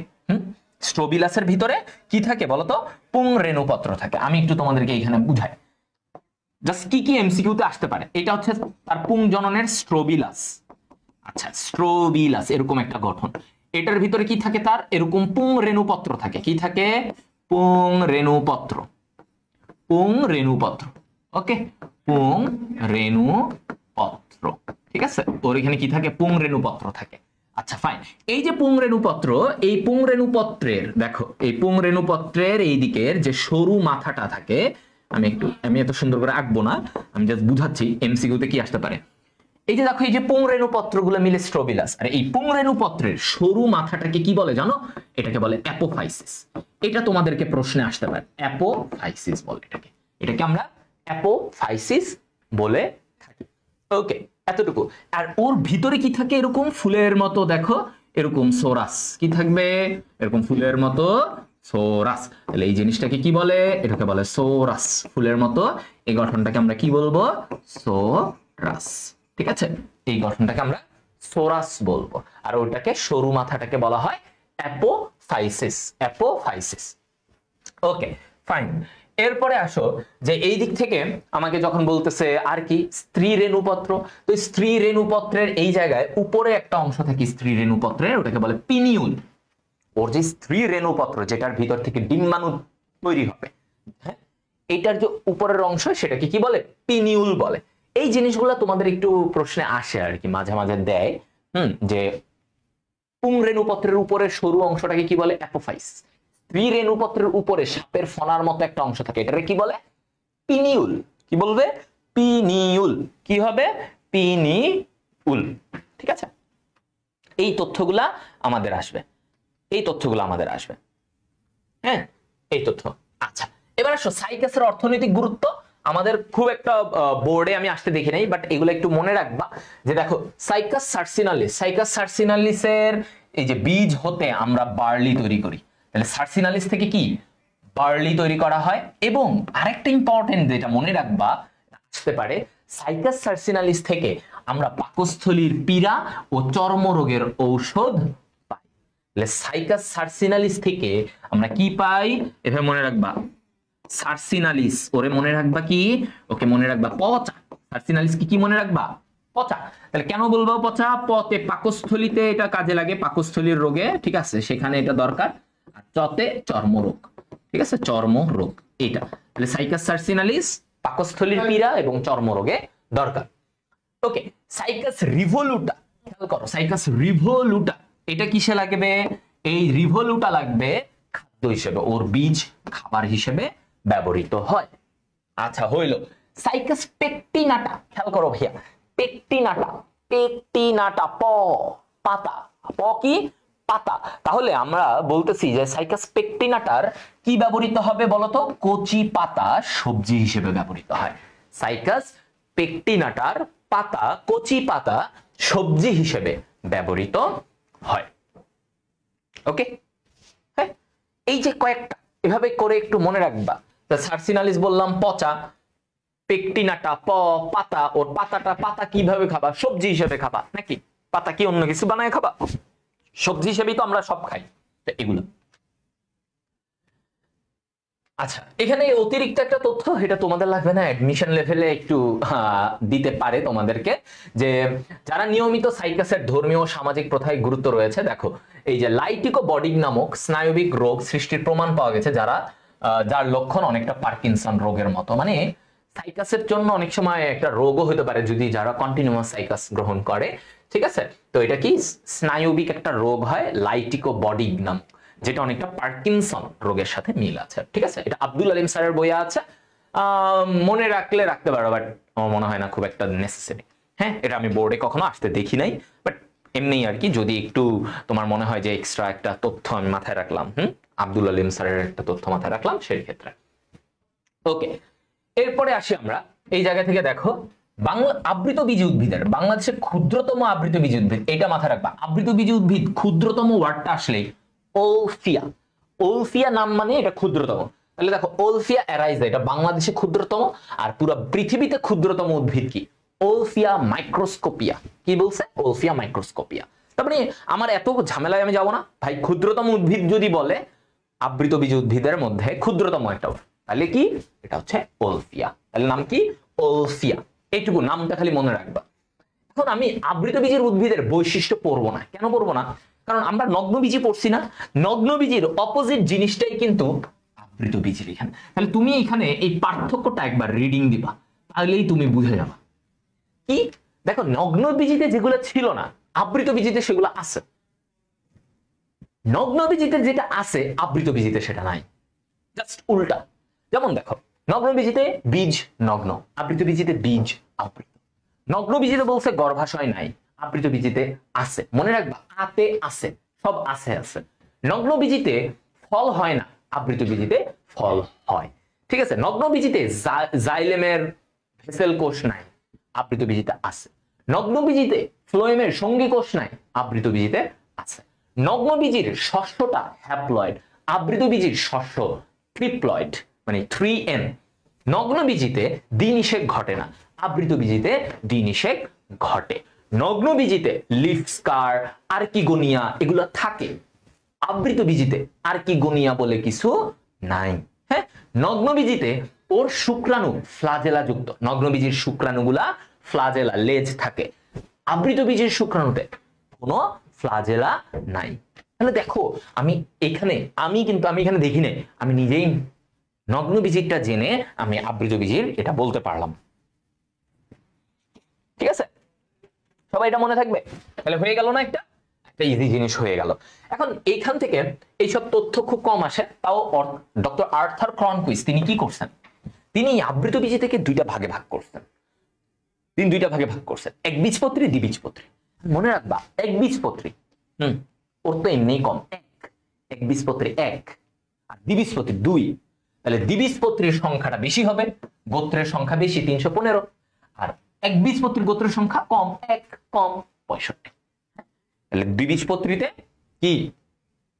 স্ট্রোবিলাসের ভিতরে কি থাকে বলতো? পুং রেণুপত্র থাকে। আমি একটু তোমাদেরকে এখানে বুঝাই, জাস্ট কি কি এমসিকিউতে আসতে পারে। এটা হচ্ছে তার পুং জননের স্ট্রোবিলাস। আচ্ছা, স্ট্রোবিলাস এরকম একটা গঠন। এটার ভিতরে কি থাকে? তার এরকম পুং রেণুপত্র থাকে। কি থাকে? পুং রেণুপত্র, পুং রেণুপত্র। ওকে, পুং রেণুপত্র, ঠিক আছে। ওর এখানে কি থাকে? পুং রেণুপত্র থাকে। আচ্ছা ফাইন, এই যে পুং রেণুপত্র, এই পুং রেণুপত্রের দেখো, এই পুং রেণুপত্রের এই দিকের যে সরু মাথাটা থাকে, আমি এত সুন্দর করে আঁকবো না, আমি জাস্ট বুঝাচ্ছি এমসিকিউতে কি আসতে পারে। এই যে দেখো, এই যে পুং রেণুপত্রগুলো মিলে স্ট্রোবিলাস, আর এই পুং রেণুপত্রের সরু মাথাটাকে কি বলে জানো? এটাকে বলে অ্যাপোফাইসিস। এটা তোমাদেরকে প্রশ্নে আসতে পারে, অ্যাপোফাইসিস বলে এটাকে। এটাকে আমরা অ্যাপোফাইসিস বলে থাকি। ওকে, এতটুকু। আর ওর ভিতরে কি থাকে? এরকম ফুলের মতো, দেখো এরকম সোরাস। কি থাকবে? এরকম ফুলের মতো সোরাস। তাহলে এই জিনিসটাকে কি বলে? এটাকে বলে সোরাস, ফুলের মতো। এই গঠনটাকে আমরা কি বলবো? সোরাস। ঠিক আছে, এই গঠনটাকে আমরা সোরাস বলবো। আর ওটাকে সরু মাথাটাকে বলা হয় অ্যাপোফাইসিস, অ্যাপোফাইসিস। Okay fine. এরপরে আসো যে এই দিক থেকে আমাকে যখন বলতেছে আর কি স্ত্রী রেণুপত্র, তো স্ত্রী রেণুপত্রের এই জায়গায় উপরে একটা অংশ থাকে স্ত্রী রেণুপত্রের, ওটাকে বলে পিনিউল। ওর যে স্ত্রী রেণুপত্র, যেটার ভিতর থেকে ডিম্বাণু তৈরি হবে, হ্যাঁ, এটার যে উপরের অংশ সেটাকে কি বলে? পিনিউল বলে। এই জিনিসগুলো তোমাদের একটু প্রশ্নে আসে আর কি, মাঝে মাঝে দেয়। যে পুং রেণুপত্রের উপরের সরু অংশটাকে কি বলে? অ্যাপোফাইসিস। স্ত্রী রেণুপত্রের উপরে সাপের ফনার মতো একটা অংশ থাকে, এটাকে কি বলে? পিনিউল। কি বলবে? পিনিউল। কি হবে? পিনিউল। ঠিক আছে, এই তথ্যগুলা আমাদের আসবে, এই তথ্যগুলো আমাদের আসবে। হ্যাঁ, এই তথ্য। আচ্ছা এবার আসো সাইকাসের অর্থনৈতিক গুরুত্ব। আমাদের খুব একটা বোর্ডে আমি আসতে দেখি নাই, বাট এগুলো একটু মনে রাখবা। যে দেখো সাইকাস সার্সিনালিস, সাইকাস সার্সিনালিসের এই যে বীজ হতে আমরা বার্লি তৈরি করি। তাহলে সার্সিনালিস থেকে কি বার্লি তৈরি করা হয়। এবং আরেকটা ইম্পর্টেন্ট যেটা মনে রাখবা আসতে পারে, সাইকাস সার্সিনালিস থেকে আমরা পাকস্থলীর পীড়া ও চর্মরোগের ঔষধ পাই। তাহলে সাইকাস সার্সিনালিস থেকে আমরা কি পাই? এভাবে মনে রাখবা, সার্সিনালিস, ওরে মনে রাখবা কি? ওকে মনে রাখবা পচা। সার্সিনালিস কি মনে রাখবা? পচা। তাহলে কেন বলবো পচা? পতে পাকস্থলীতে এটা কাজে লাগে, পাকস্থলীর রোগে, ঠিক আছে, সেখানে এটা দরকার। আর চতে চর্মরোগ, ঠিক আছে, চর্মরোগ এটা। তাহলে সাইকাস সার্সিনালিস পাকস্থলীর পীড়া এবং চর্মরোগে দরকার। ওকে, সাইকাস রিভোলুটা, খেয়াল করো, সাইকাস রিভোলুটা এটা কিসে লাগবে? এই রিভোলুটা লাগবে খাদ্য হিসেবে, ওর বীজ খাবার হিসেবে ব্যবহৃত হয়। আচ্ছা হইলো। সাইকাস পেকটিনাটা, খেয়াল করো ভাইয়া, পেকটিনাটা, পেকটিনাটা প পাতা, প কি পাতা। তাহলে আমরা বলতেছি যে সাইকাস পেকটিনাটার কি ব্যবহৃত হবে বলতো, কচি পাতা সবজি হিসেবে ব্যবহৃত হয়। সাইকাস পেকটিনাটার পাতা, কচি পাতা সবজি হিসেবে ব্যবহৃত হয়। ওকে, হ্যাঁ, এই যে কয়েকটা এভাবে করে একটু মনে রাখবা। সার্সিনালিস বললাম পচা, পেকটিনাটা প পাতা, ওর পাতাটা, পাতা কিভাবে খাবা, সবজি হিসেবে খাবা নাকি, পাতা কি অন্য কিছু বানায় খাবা, সবজি হিসেবেই তো আমরা সব খাই। এগুলো আচ্ছা, এখানে অতিরিক্ত একটা তথ্য, এটা তোমাদের লাগবে না, অ্যাডমিশন লেভেলে একটু দিতে পারে তোমাদেরকে, যে যারা নিয়মিত সাইকাসের ধর্মীয় ও সামাজিক প্রথায় গুরুত্ব রয়েছে, দেখো এই যে লাইটিকোবডিক নামক স্নায়বিক রোগ সৃষ্টির প্রমাণ পাওয়া গেছে, যার লক্ষণ অনেকটা পার্কিনসন রোগের মতো। মানে সাইকাসের জন্য অনেক সময় একটা রোগও হতে পারে যদি যারা কন্টিনিউয়াস সাইকাস গ্রহণ করে, ঠিক আছে। তো এটা কি স্নায়বিক একটা রোগ হয় লাইটিকোবডিক নাম, যেটা অনেকটা পার্কিনসন রোগের সাথে মিল আছে, ঠিক আছে। এটা আব্দুল আলিম স্যারের বইয়ে আছে, মনে রাখলে রাখতে পারো, বাট আমার মনে হয় না খুব একটা নেসেসারি। হ্যাঁ, এটা আমি বোর্ডে কখনো আসতে দেখি নাই, বাট এমনি আর কি, যদি একটু তোমার মনে হয় যে এক্সট্রা একটা তথ্য আমি মাথায় রাখলাম, আব্দুল আলিম স্যারের একটা তথ্য মাথায় রাখলাম সেই ক্ষেত্রে। ওকে, এরপরে আসি আমরা এই জায়গা থেকে, দেখো আবৃতবীজী উদ্ভিদের বাংলাদেশের ক্ষুদ্রতম আবৃতবীজী উদ্ভিদ, এটা মাথায় রাখবা। আবৃতবীজী উদ্ভিদ ক্ষুদ্রতম ওয়ার্ডটা আসলে ওলফিয়া, ওলফিয়া নাম মানে এটা ক্ষুদ্রতম। তাহলে দেখো ওলফিয়া এরাইজা, এটা বাংলাদেশে ক্ষুদ্রতম, আর পুরো পৃথিবীতে ক্ষুদ্রতম উদ্ভিদ কি, ওলফিয়া মাইক্রোস্কোপিয়া। কি বলছে, ওলফিয়া মাইক্রোস্কোপিয়া। তার মানে আমার এত ঝামেলায় আমি যাবো না ভাই, ক্ষুদ্রতম উদ্ভিদ যদি বলে আবৃতবীজী উদ্ভিদের মধ্যে ক্ষুদ্রতম একটা, তাহলে কি, এটা হচ্ছে ওলফিয়া। তাহলে নাম কি, ওলফিয়া। এইটুকু নামটা খালি মনে রাখবা। এখন আমি আবৃতবীজীর উদ্ভিদের বৈশিষ্ট্য পড়বো না, কেন পড়বো না, কারণ আমরা নগ্নবীজী পড়ছি না, নগ্নবীজীর অপোজিট জিনিসটাই কিন্তু আবৃতবীজীর এখানে। তাহলে তুমি এখানে এই পার্থক্যটা একবার রিডিং দিবা, তাহলেই তুমি বুঝে যাবা। কি দেখো, নগ্নবীজীতে যেগুলো ছিল না আবৃতবীজীতে সেগুলো আছে, নগ্নবীজীতে যেটা আছে আবৃতবীজীতে সেটা নাই, জাস্ট উল্টা। যেমন দেখো, নগ্নবীজীতে বীজ নগ্ন, আবৃতবীজীতে বীজ আবৃত। নগ্নবীজীতে বলছে গর্ভাশয় নাই, আবৃতবীজীতে আছে। মনে রাখবা, আতে আছে, সব আছে আছে। নগ্নবীজীতে ফল হয় না, আবৃতবীজীতে ফল হয়, ঠিক আছে। নগ্নবীজীতে জাইলেমের ভেসেল কোষ নাই, আবৃতবীজীতে আছে। নগ্নবীজীতে ফ্লোয়েমের সঙ্গী কোষ নাই, আবৃতবীজীতে আছে। নগ্নবীজীর শস্যটা হ্যাপ্লয়েড, আবৃতবীজীর শস্য ট্রিপ্লয়েড, মানে 3N। নগ্নবীজীতে দ্বিনিষেক ঘটে না, আবৃতবীজীতে দ্বিনিষেক ঘটে। নগ্নবীজীতে লিফ স্কার, আর্কিগোনিয়া এগুলো থাকে, আবৃতবীজীতে আর্কিগোনিয়া বলে কিছু নাই। হ্যাঁ, নগ্নবীজীতে ওর শুক্রাণু ফ্লাজেলা যুক্ত, নগ্নবীজীর শুক্রাণুগুলা ফ্লাজেলা লেজ থাকে, আবৃতবীজীর শুক্রাণুতে কোনো ফ্লাজেলা নাই। তাহলে দেখো আমি এখানে দেখি নাই, আমি নিজেই নগ্নবীজীরটা জেনে আমি আবৃতবীজীর এটা বলতে পারলাম, ঠিক আছে। সবাই এটা মনে থাকবে, তাহলে হয়ে গেল না, একটা ইজি জিনিস হয়ে গেল। এখন এইখান থেকে এইসব তথ্য খুব কম আসে, তাও ডক্টর আর্থার ক্রনকুইস তিনি কি করছেন, তিনি আবৃতবীজী থেকে দুইটা ভাগে ভাগ করছেন, একবীজপত্রী, দ্বিবীজপত্রী। মনে রাখবা, একবীজপত্রী ওর তো এমনি কম, একবীজপত্রী 1 আর দ্বিবীজপত্রী 2। তাহলে দ্বিবীজপত্রীর সংখ্যাটা বেশি হবে, গোত্রের সংখ্যা বেশি 315, আর একবীজপত্রীর গোত্রের সংখ্যা কম, 1 কম 65। তাহলে দ্বিবীজপত্রীতে কি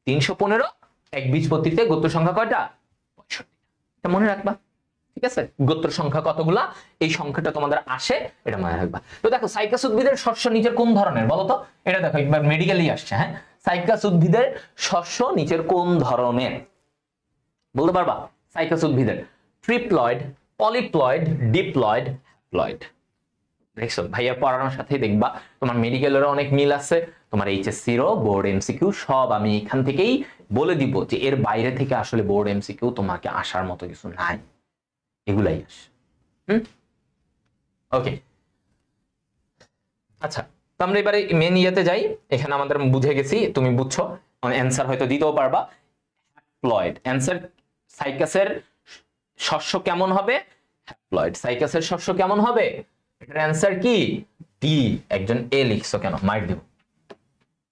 315, একবীজপত্রীতে গোত্র সংখ্যা কয়টা, 65। এটা মনে রাখবা, ঠিক আছে। গোত্র সংখ্যা কতগুলা, এই সংখ্যাটা তোমাদের আসে, এটা মনে রাখবা। তো দেখো সাইকাস উদ্ভিদের শস্য নিচের কোন ধরনের বলতো, এটা দেখো একবার মেডিকেলি আসছে। হ্যাঁ, সাইকাস উদ্ভিদের শস্য নিচের কোন ধরনের বলতে পারবা, সাইকাস উদ্ভিদের ট্রিপ্লয়েড, পলিপ্লয়েড, ডিপ্লয়েড, হ্যাপ্লয়েড। দেখছো ভাইয়া পড়ানোর সাথেই দেখবা তোমার মেডিকেলেরও অনেক মিল আছে, তোমার এইচএসসিরও বোর্ড এমসিকিউ সব আমি এখান থেকেই বলে দিব, যে এর বাইরে থেকে আসলে বোর্ড এমসিকিউ তোমাকে আসার মতো কিছু নাই, এগুলাই আসে। ওকে, আচ্ছা, তো আমরা এবারে মেন ইয়েতে যাই। এখানে আমাদের বুঝে গেছি, তুমি বুঝছো, অ্যান্সার হয়তো দিতেও পারবা। হ্যাপ্লয়েড অ্যান্সার, সাইকাসের শস্য কেমন হবে, হ্যাপ্লয়েড। সাইকাসের শস্য কেমন হবে, এটার অ্যান্সার কি, ডি একজন এ লিখছো কেন, মার দিব।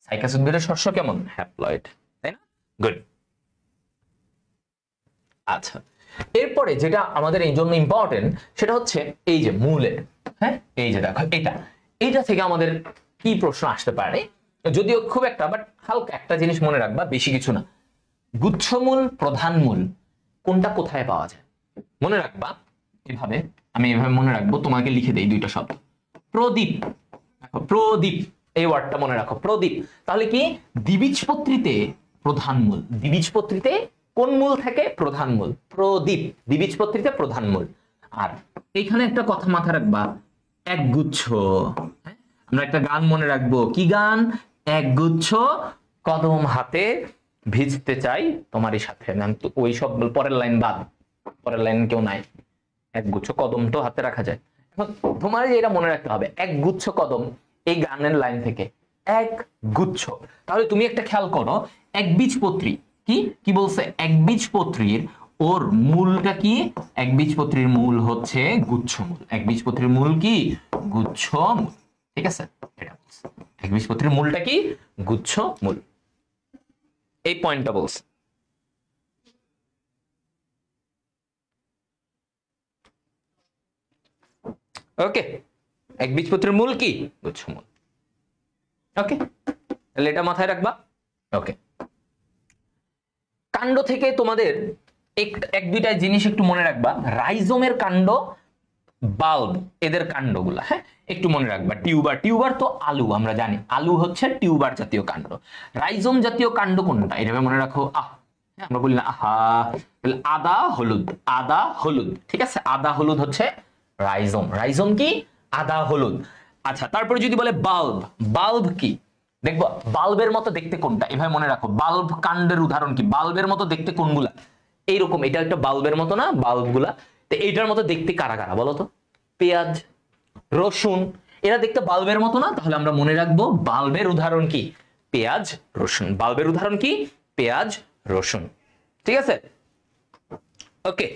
সাইকাস উদ্ভিদের শস্য কেমন, হ্যাপ্লয়েড, তাই না? গুড। আচ্ছা, এরপরে যেটা আমাদের এই জন্য ইম্পর্টেন্ট সেটা হচ্ছে এই যে মূলের, হ্যাঁ এই যে দেখো এইটা থেকে আমাদের কি প্রশ্ন আসতে পারে, যদিও খুব একটা, বাট হালকা একটা জিনিস মনে রাখবা, বেশি কিছু না। গুচ্ছমূল, প্রধান মূল কোনটা কোথায় পাওয়া যায় মনে রাখবা এভাবে, আমি এভাবে মনে রাখবো, তোমাকে লিখে দেই দুইটা শব্দ। প্রদীপ, দেখো প্রদীপ, এই ওয়ার্ডটা মনে রাখো, প্রদীপ। তাহলে কি দ্বিবীজপত্রীতে প্রধান মূল, দ্বিবীজপত্রীতে কোন মূল থাকে, প্রধান মূল, প্রদীপ দ্বিবীজপত্রীতে প্রধান মূল। আর এইখানে একটা কথা মাথায় রাখবা, একগুচ্ছ, আমরা একটা গান মনে রাখবো, কি গান, একগুচ্ছ কদম হাতে ভিজতে চাই তোমারই সাথে। ওই সব পরের লাইন বাদ, পরের লাইন কেউ নাই, একগুচ্ছ কদম তো হাতে রাখা যায়। এখন তোমার এটা মনে রাখতে হবে, একগুচ্ছ কদম এই গানের লাইন থেকে এক গুচ্ছ। তাহলে তুমি একটা খেয়াল করো, একবীজপত্রী কি কি বলছে, একবীজপত্রীর ওর মূলটা কি, একবীজপত্রীর মূল হচ্ছে গুচ্ছমূল, একবীজপত্রীর মূল কি, গুচ্ছমূল, ঠিক আছে? এটা বলছে একবীজপত্রীর মূলটা কি, গুচ্ছমূল, এই পয়েন্টটা বলছে। ওকে, একবীজপত্রীর মূল কি, গুচ্ছমূল। ওকে, তাহলে এটা মাথায় রাখবা। ওকে, কাণ্ড থেকে তোমাদের এক দুইটা জিনিস একটু মনে রাখবা, রাইজোমের কাণ্ড, বাল্ব, এদের কাণ্ডগুলা, হ্যাঁ একটু মনে রাখবা। টিউবার, টিউবার তো আলু, আমরা জানি আলু হচ্ছে টিউবার জাতীয় কাণ্ড। রাইজোম জাতীয় কাণ্ড কোনটা, এটা মনে রাখো, আমরা বলি না আহা, আদা হলুদ, আদা হলুদ, ঠিক আছে? আদা হলুদ হচ্ছে রাইজোম, রাইজোম কি, আদা হলুদ। আচ্ছা, তারপরে যদি বলে বাল্ব, বাল্ব কি, দেখবো বাল্বের মতো দেখতে কোনটা, এভাবে মনে রাখো, বাল্ব কাণ্ডের উদাহরণ কি, বাল্বের মতো দেখতে কোনগুলা, এইরকম, এটা একটা বাল্বের মতো না, বাল্বগুলা, তো এইটার মতো দেখতে কারা কারা বলো তো, পেঁয়াজ, রসুন, এরা দেখতে বাল্বের মতো না, তাহলে আমরা মনে রাখবো বাল্বের উদাহরণ কি, পেঁয়াজ রসুন, বাল্বের উদাহরণ কি, পেঁয়াজ রসুন, ঠিক আছে? ওকে,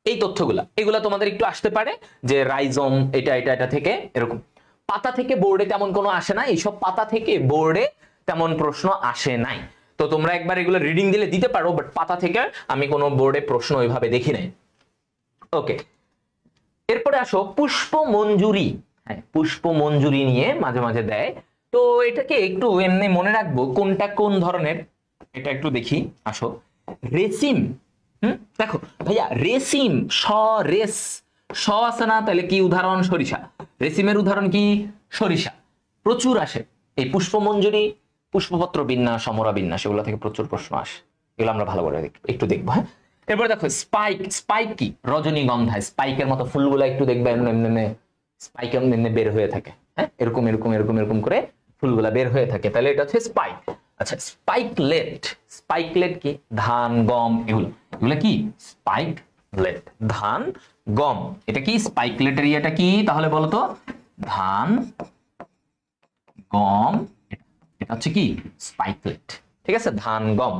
এই তথ্যগুলা এগুলা তোমাদের একটু আসতে পারে, যে রাইজোম এটা এটা এটা থেকে এরকম। পাতা থেকে বোর্ডে তেমন কোনো আসে না, এইসব পাতা থেকে বোর্ডে তেমন প্রশ্ন আসে নাই, তো তোমরা একবার এগুলো রিডিং দিলে দিতে পারো, বাট পাতা থেকে আমি কোনো বোর্ডে প্রশ্ন ওইভাবে দেখি নাই। ওকে, এরপরে আসো পুষ্প মঞ্জুরি, হ্যাঁ পুষ্প মঞ্জুরি নিয়ে মাঝে মাঝে দেয়, তো এটাকে একটু এমনি মনে রাখবো কোনটা কোন ধরনের, এটা একটু দেখি। আসো, রেসিম, দেখো ভাইয়া রেসিম, রেস, আছে না, তাহলে কি উদাহরণ, সরিষা, রেসিমের উদাহরণ কি, সরিষা, প্রচুর আসে। এই পুষ্পমঞ্জুরি, পুষ্পপত্র বিন্যাস, সমরা বিন্যাস, এগুলো থেকে প্রচুর প্রশ্ন আসে, এগুলো আমরা ভালো করে একটু দেখবো। হ্যাঁ, এরপরে দেখো স্পাইক, স্পাইক কি, রজনীগন্ধা, স্পাইকের মতো ফুলগুলা একটু দেখবে এমনি স্পাইক এমনি বের হয়ে থাকে, হ্যাঁ এরকম এরকম এরকম এরকম করে ফুলগুলা বের হয়ে থাকে, তাহলে এটা হচ্ছে স্পাইক। আচ্ছা, স্পাইকলেট, স্পাইকলেট কি, ধান গম, এগুলো এগুলো কি স্পাইকলেট, ধান গম, এটা কি স্পাইকলেটের ইয়েটা কি তাহলে বলো তো, ধান গম, এটা হচ্ছে কি স্পাইকলেট, ঠিক আছে, ধান গম।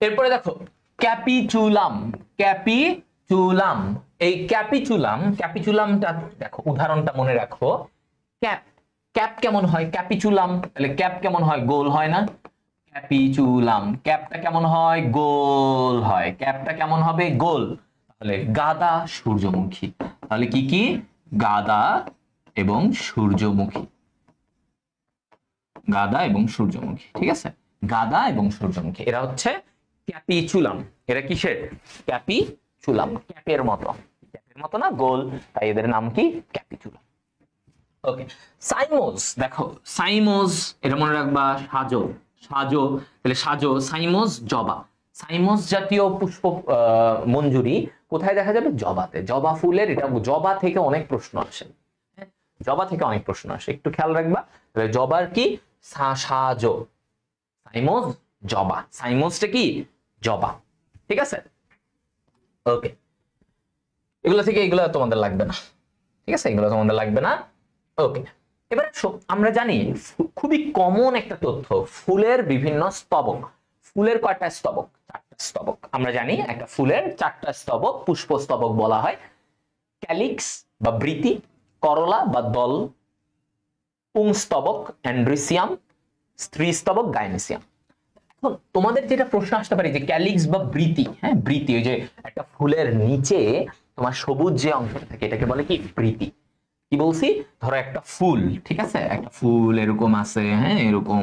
এরপরে দেখো ক্যাপিচুলাম, ক্যাপিচুলাম, এই ক্যাপিচুলাম, ক্যাপিচুলামটা দেখো উদাহরণটা মনে রাখো, ক্যাপ, ক্যাপ কেমন হয়, ক্যাপিচুলাম, তাহলে ক্যাপ কেমন হয়, গোল হয় না, ক্যাপিচুলাম, ক্যাপটা কেমন হয়, গোল হয়, ক্যাপটা কেমন হবে, গোল। তাহলে গাদা, সূর্যমুখী, তাহলে কি কি, গাদা এবং সূর্যমুখী, গাদা এবং সূর্যমুখী, ঠিক আছে, গাদা এবং সূর্যমুখী, এরা হচ্ছে ক্যাপিচুলাম, এরা কিসের, ক্যাপিচুলাম, ক্যাপের মতো, ক্যাপের মতো না, গোল, তাই এদের নাম কি, ক্যাপিচুলাম। ওকে, সাইমোজ, দেখো সাইমোজ, এটা মনে রাখবা, সাজো, সাজো, তাহলে সাজো, সাইমোজ জবা, সাইমোজ জাতীয় পুষ্প মঞ্জুরি কোথায় দেখা যাবে, জবাতে, জবা ফুলের, এটা জবা থেকে অনেক প্রশ্ন আসে, জবা থেকে অনেক প্রশ্ন আসে, একটু খেয়াল রাখবা। তাহলে জবার কি, সাজো, সাইমোজ জবা, সাইমোজটা কি, জবা, ঠিক আছে? ওকে, এগুলো থেকে এগুলো তোমাদের লাগবে না, ঠিক আছে, এগুলো তোমাদের লাগবে না। ওকে, এবার আমরা জানি খুবই কমন একটা তথ্য, ফুলের বিভিন্ন স্তবক, ফুলের কয়টা স্তবক, চারটা স্তবক, আমরা জানি একটা ফুলের চারটা স্তবক পুষ্প স্তবক বলা হয়, ক্যালিক্স বা বৃতি, করলা বা দল, পুংস্তবক অ্যান্ড্রিসিয়াম, স্ত্রীস্তবক গাইনেসিয়াম। এখন তোমাদের যেটা প্রশ্ন আসতে পারে যে ক্যালিক্স বা বৃতি, হ্যাঁ বৃতি, ওই যে একটা ফুলের নিচে তোমার সবুজ যে অংশটা থাকে এটাকে বলে কি বৃতি। কি বলছি, ধরো একটা ফুল, ঠিক আছে, একটা ফুল এরকম আছে, হ্যাঁ এরকম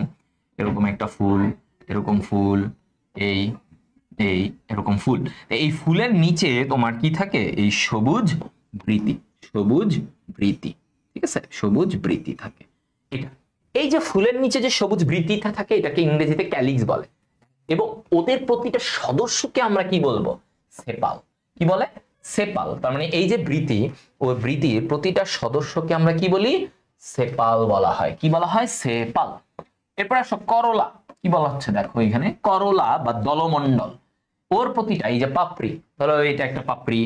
এরকম একটা ফুল, এরকম ফুল, এই এই এরকম ফুল, এই ফুলের নিচে তোমার কি থাকে, এই সবুজ বৃতি, সবুজ বৃতি, ঠিক আছে, সবুজ বৃতি থাকে। এটা এই যে ফুলের নিচে যে সবুজ বৃতিটা থাকে এটাকে ইংরেজিতে ক্যালিক্স বলে, এবং ওদের প্রতিটা সদস্যকে আমরা কি বলবো, সেপাল। কি বলে, সেপাল। তার মানে এই যে বৃতি, ওই বৃতির প্রতিটা সদস্যকে আমরা কি বলি, সেপাল বলা হয়। কি বলা হয়, সেপাল। এরপর আসো করলা, কি বলা হচ্ছে দেখো এখানে, করলা বা দলমণ্ডল, ওর প্রতিটা এই যে পাপড়ি, ধরো এটা একটা পাপড়ি,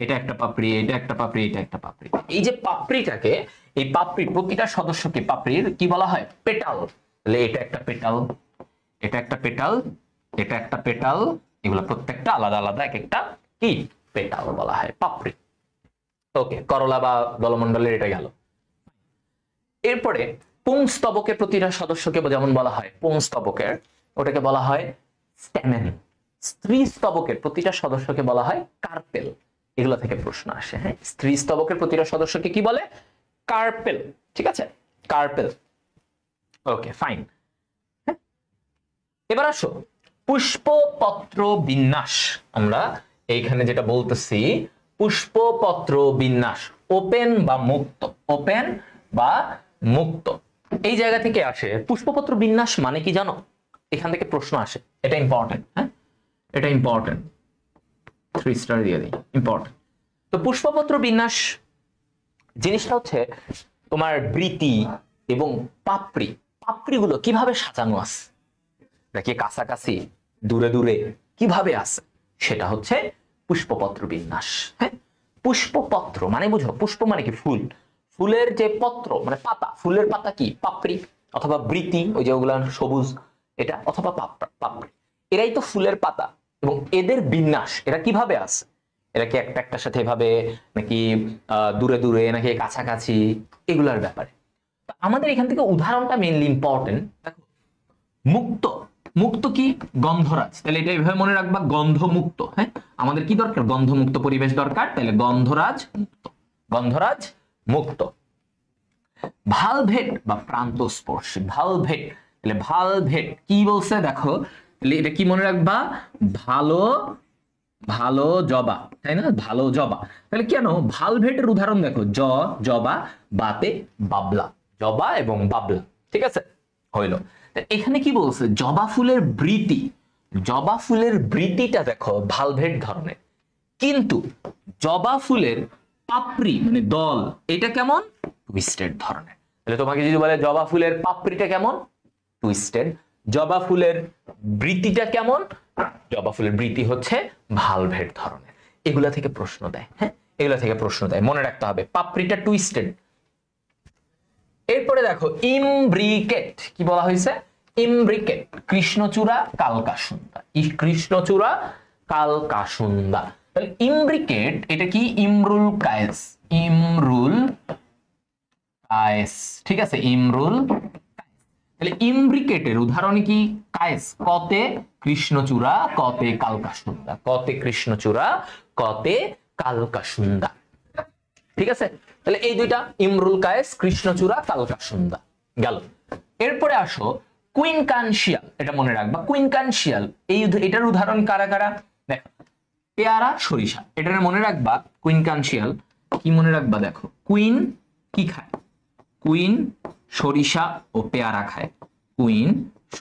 এটা একটা পাপড়ি, এটা একটা পাপড়ি, এটা একটা পাপড়ি, এই যে পাপড়িটাকে, এই পাপড়ির প্রতিটা সদস্যকে পাপড়ির কি বলা হয়, পেটাল। তাহলে এটা একটা পেটাল, এটা একটা পেটাল, এটা একটা পেটাল, এগুলো প্রত্যেকটা আলাদা আলাদা এক একটা কি পেটাল বলা হয়, পাপড়ি। ওকে, করলা বা দলমণ্ডলের এটা গেল। এরপরে পুংস্তবকের প্রতিটা সদস্যকে যেমন বলা হয় পুংস্তবকের, ওটাকে বলা হয় স্ট্যামেন। স্ত্রী স্তবকের প্রতিটা সদস্যকে বলা হয় কার্পেল। এগুলো থেকে প্রশ্ন আসে, হ্যাঁ, স্ত্রী স্তবকের প্রতিটা সদস্যকে কি বলে, কার্পেল, ঠিক আছে, কার্পেল। Okay fine. এবার আসো পুষ্পপত্র বিন্যাস। আমরা এইখানে যেটা বলতেছি পুষ্পপত্র বিন্যাস, ওপেন বা মুক্ত, ওপেন বা মুক্ত, এই জায়গা থেকে আসে। পুষ্পপত্র বিন্যাস মানে কি জানো, এখান থেকে প্রশ্ন আসে, এটা ইম্পর্টেন্ট, হ্যাঁ এটা ইম্পর্টেন্ট, 3 স্টার দিয়ে দিই, ইম্পর্টেন্ট। তো পুষ্পপত্র বিন্যাস জিনিসটা হচ্ছে তোমার বৃতি এবং পাপড়ি, পাপড়িগুলো কিভাবে সাজানো আছে, নাকি কাছাকাছি, দূরে দূরে কিভাবে আছে, সেটা হচ্ছে পুষ্পপত্র বিন্যাস। হ্যাঁ, পুষ্পপত্র মানে বুঝো, পুষ্প মানে কি ফুল, ফুলের যে পত্র মানে পাতা, ফুলের পাতা কি পাপড়ি অথবা বৃতি, ওই যে ওগুলা সবুজ এটা, অথবা পাপড়ি, এরাই তো ফুলের পাতা। এবং এদের বিন্যাস এরা কিভাবে আছে, এরা কি একটা একটার সাথে এভাবে, নাকি দূরে দূরে, নাকি কাছাকাছি, এগুলার ব্যাপারে। আমাদের এখান থেকে উদাহরণটা মেইনলি ইম্পর্টেন্ট। দেখো মুক্ত, মুক্ত কি গন্ধরাজ, তাহলে এটা এভাবে মনে রাখবা, গন্ধমুক্ত। হ্যাঁ, আমাদের কি দরকার, গন্ধমুক্ত পরিবেশ দরকার, তাহলে গন্ধরাজ মুক্ত, গন্ধরাজ মুক্ত। ভালভেট বা প্রান্তস্পর্শী, ভালভেট, তাহলে ভালভেট কি বলছে দেখো, তাহলে এটা কি মনে রাখবা, ভালো, ভালো জবা, তাই না, ভালো জবা। তাহলে কেন, ভালভেটের উদাহরণ দেখো, জবা, বাতে বাবলা, জবা এবং বাবলা, ঠিক আছে, হইল। এখানে কি বলছে, জবা ফুলের বৃতি, জবা ফুলের বৃতিটা দেখো ভালভেট ধরনের, কিন্তু জবা ফুলের পাপড়ি মানে দল, এটা কেমন, টুইস্টেড ধরনের। তাহলে তোমাকে যদি বলে জবা ফুলের পাপড়িটা কেমন, টুইস্টেড। জবা ফুলের বৃতিটা কেমন, জবা ফুলের বৃতি হচ্ছে ভালভেট ধরনের। এগুলা থেকে প্রশ্ন দেয়, হ্যাঁ এগুলা থেকে প্রশ্ন দেয়, মনে রাখতে হবে, পাপড়িটা টুইস্টেড। এরপরে দেখো ইমব্রিকেট, কি বলা হয়েছে, ইমব্রিকেট, কৃষ্ণচূড়া কালকাসুন্দা, কৃষ্ণচূড়া কালকাসুন্দা। তাহলে ইমব্রিকেট এটা কি, ইমরুল কায়েস, ইমরুল কায়েস, ঠিক আছে, ইমরুল। তাহলে ইমব্রিকেটের উদাহরণ কি, কায়েস, কতে কৃষ্ণচূড়া, কতে কালকাসুন্দা, কতে কৃষ্ণচূড়া, কতে কালকাসুন্দা, ঠিক আছে। তাহলে এই দুইটা, ইমরুল কায়েস, কৃষ্ণচূড়া, কালকাসুন্দা গেল। এরপরে আসো কুইনকানশিয়াল, এটা মনে রাখবা, কুইনকানশিয়াল এটার উদাহরণ কারা কারা, দেখো পেয়ারা সরিষা, এটা মনে রাখবা, কুইনকানশিয়াল কি মনে রাখবা, দেখো কুইন কি খায়, কুইন সরিষা ও পেয়ারা খায়, কুইন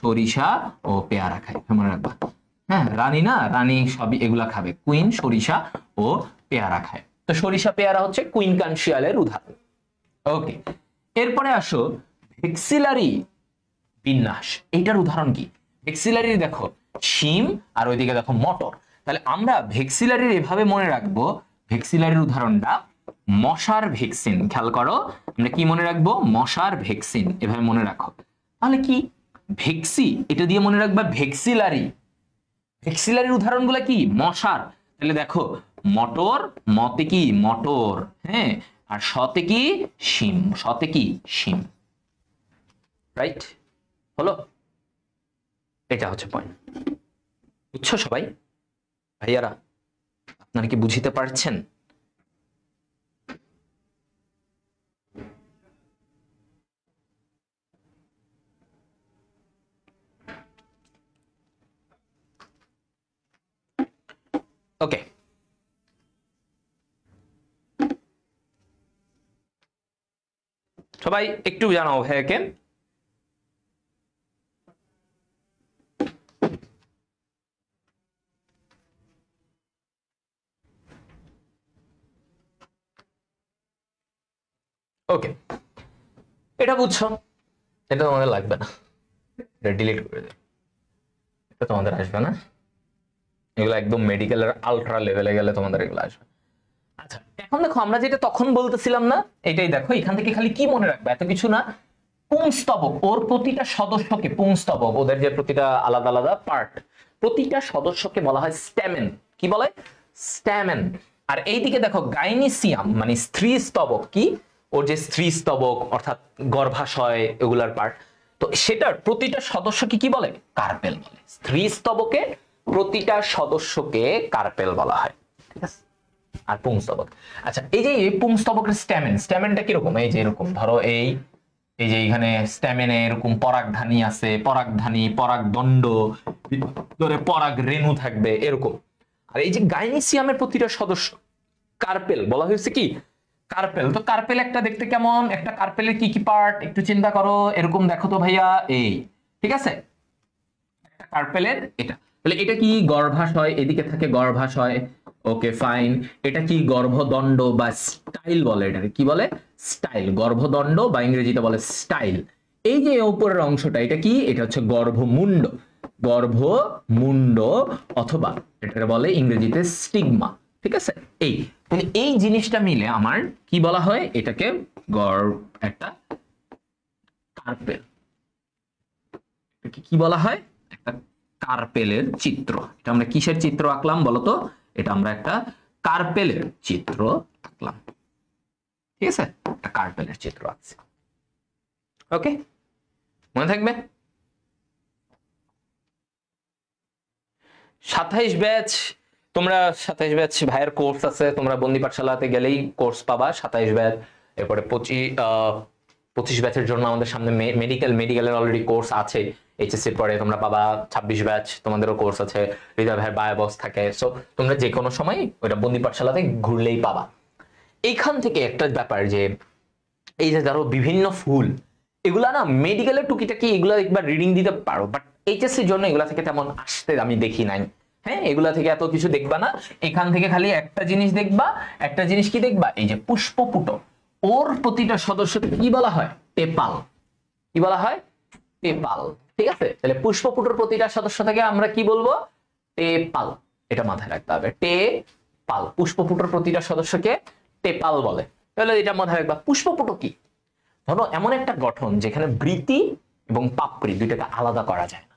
সরিষা ও পেয়ারা খায়, মনে রাখবা। হ্যাঁ, রানী না, রানী সবই এগুলা খাবে, কুইন সরিষা ও পেয়ারা খায়। তো সরিষা পেয়ারা হচ্ছে কুইনকানশিয়ালের উদাহরণ। ওকে, এরপরে আসো ভেক্সিলারি বিন্যাস, এইটার উদাহরণ কি, ভেক্সিলারি দেখো শিম আর ওইদিকে দেখো মটর। তাহলে আমরা ভেক্সিলারির এভাবে মনে রাখবো, ভেক্সিলারির উদাহরণটা মশার ভ্যাকসিন, খেয়াল করো, আমরা কি মনে রাখবো, মশার ভ্যাকসিন, এভাবে মনে রাখো। তাহলে কি ভেক্সি, এটা দিয়ে মনে রাখবা ভেক্সিলারি, ভেক্সিলারির উদাহরণগুলো কি, মশার। তাহলে দেখো মটর, মতে কি মটর, হ্যাঁ, আর শতে কি শিম, শতে কি শিম, রাইট? হলো, এটা হচ্ছে পয়েন্ট। বুঝছো সবাই? ভাইয়ারা আপনারা কি বুঝিতে পারছেন? ওকে, সবাই একটু জানাও ভাইয়াকে। ওকে, এটা বুঝছো, এটা তোমাদের লাগবে না, এটা ডিলিট করে দেবে, এটা তোমাদের আসবে না, এগুলো একদম মেডিকেলের আলট্রা লেভেলে গেলে তোমাদের এগুলো আসবে। আচ্ছা, এখন দেখো আমরা যেটা তখন বলতেছিলাম না, এটাই দেখো, এখান থেকে খালি কি মনে রাখবে, এত কিছু না। পুংস্তবক, ওর প্রতিটা সদস্যকে, পুংস্তবক ওদের যে প্রতিটা আলাদা আলাদা পার্ট, প্রতিটা সদস্যকে বলা হয় স্ট্যামেন। কি বলে? স্ট্যামেন। আর এইদিকে দেখো গাইনিসিয়াম মানে স্ত্রী স্তবক, কি ওর যে স্ত্রী স্তবক অর্থাৎ গর্ভাশয় এগুলার পার্ট, তো সেটার প্রতিটা সদস্যকে কি বলে? কার্পেল বলে। স্ত্রী স্তবকে প্রতিটা সদস্যকে কার্পেল বলা হয়, ঠিক আছে? আর পুংস্তবক, আচ্ছা এই যে পুংস্তবকের স্ট্যামেন, স্ট্যামেনটা কিরকম? এই যে এরকম ধরো, এই যে এখানে স্ট্যামেনে এরকম পরাগধানী আছে, পরাগধানী, পরাগদণ্ড, ধরে পরাগ রেণু থাকবে এরকম। আর এই যে গাইনিসিয়ামের প্রতিটা সদস্য কার্পেল বলা হয়েছে কি? কার্পেল। তো কার্পেল একটা দেখতে কেমন? একটা কার্পেলের কি কি পার্ট একটু চিন্তা করো, এরকম দেখো তো ভাইয়া, এই ঠিক আছে, একটা কার্পেলের এটা, তাহলে এটা কি? গর্ভাশয়, এদিকে থাকে গর্ভাশয়, ওকে ফাইন। এটা কি? গর্ভদণ্ড বা স্টাইল বলে, এটাকে কি বলে? স্টাইল। গর্ভদণ্ড বা ইংরেজিতে বলে স্টাইল। এই যে উপরের অংশটা, এটা কি? এটা হচ্ছে গর্ভমুণ্ড, গর্ভমুণ্ড, অথবা এটাকে বলে ইংরেজিতে স্টিগমা, ঠিক আছে? এই তাহলে এই জিনিসটা মিলে আমার কি বলা হয়? এটাকে একটা কার্পেল, কি বলা হয়? একটা কার্পেলের চিত্র। এটা আমরা কিসের চিত্র আঁকলাম বলতো? এটা আমরা একটা কার্পেলের চিত্র আঁকলাম, ঠিক আছে? একটা কার্পেলের চিত্র আঁকছি, ওকে, মনে থাকবে। 27 ব্যাচ, তোমরা 27 ব্যাচ ভাইয়ের কোর্স আছে, তোমরা বন্দি পাঠশালাতে গেলেই কোর্স পাবা 27 ব্যাচ। এরপরে 25 ব্যাচের জন্য আমাদের সামনে মেডিকেলের অলরেডি কোর্স আছে, এইচএসসির পরে তোমরা পাবা 26 ব্যাচ, তোমাদেরও কোর্স আছে, হৃদয় ভাইয়ের বায়োবক্স থাকে, সো তোমরা যে কোনো সময় ওইটা বন্দি পাঠশালাতে ঘুরলেই পাবা। এইখান থেকে একটা ব্যাপার যে এই যে ধরো বিভিন্ন ফুল, এগুলা না মেডিকেলের টুকিটাকি এগুলা একবার রিডিং দিতে পারো, বাট এইচএসসির জন্য এগুলা থেকে তেমন আসতে আমি দেখি নাই। হ্যাঁ, এগুলা থেকে এত কিছু দেখবা না, এখান থেকে খালি একটা জিনিস দেখবা। একটা জিনিস কি দেখবা? এই যে পুষ্পপুট, ওর প্রতিটা সদস্যকে কি বলা হয়? পেপাল। কি বলা হয়? পেপাল, ঠিক আছে? তাহলে পুষ্পপুটের প্রতিটা সদস্য থেকে আমরা কি বলবো? পেপাল। এটা মাথায় রাখতে হবে, পেপাল। পুষ্পপুটের প্রতিটা সদস্যকে পেপাল বলে, তাহলে এটা মাথায় রাখবা। পুষ্পপুট কি? ধরো এমন একটা গঠন যেখানে বৃতি এবং পাপড়ি দুইটাকে আলাদা করা যায় না।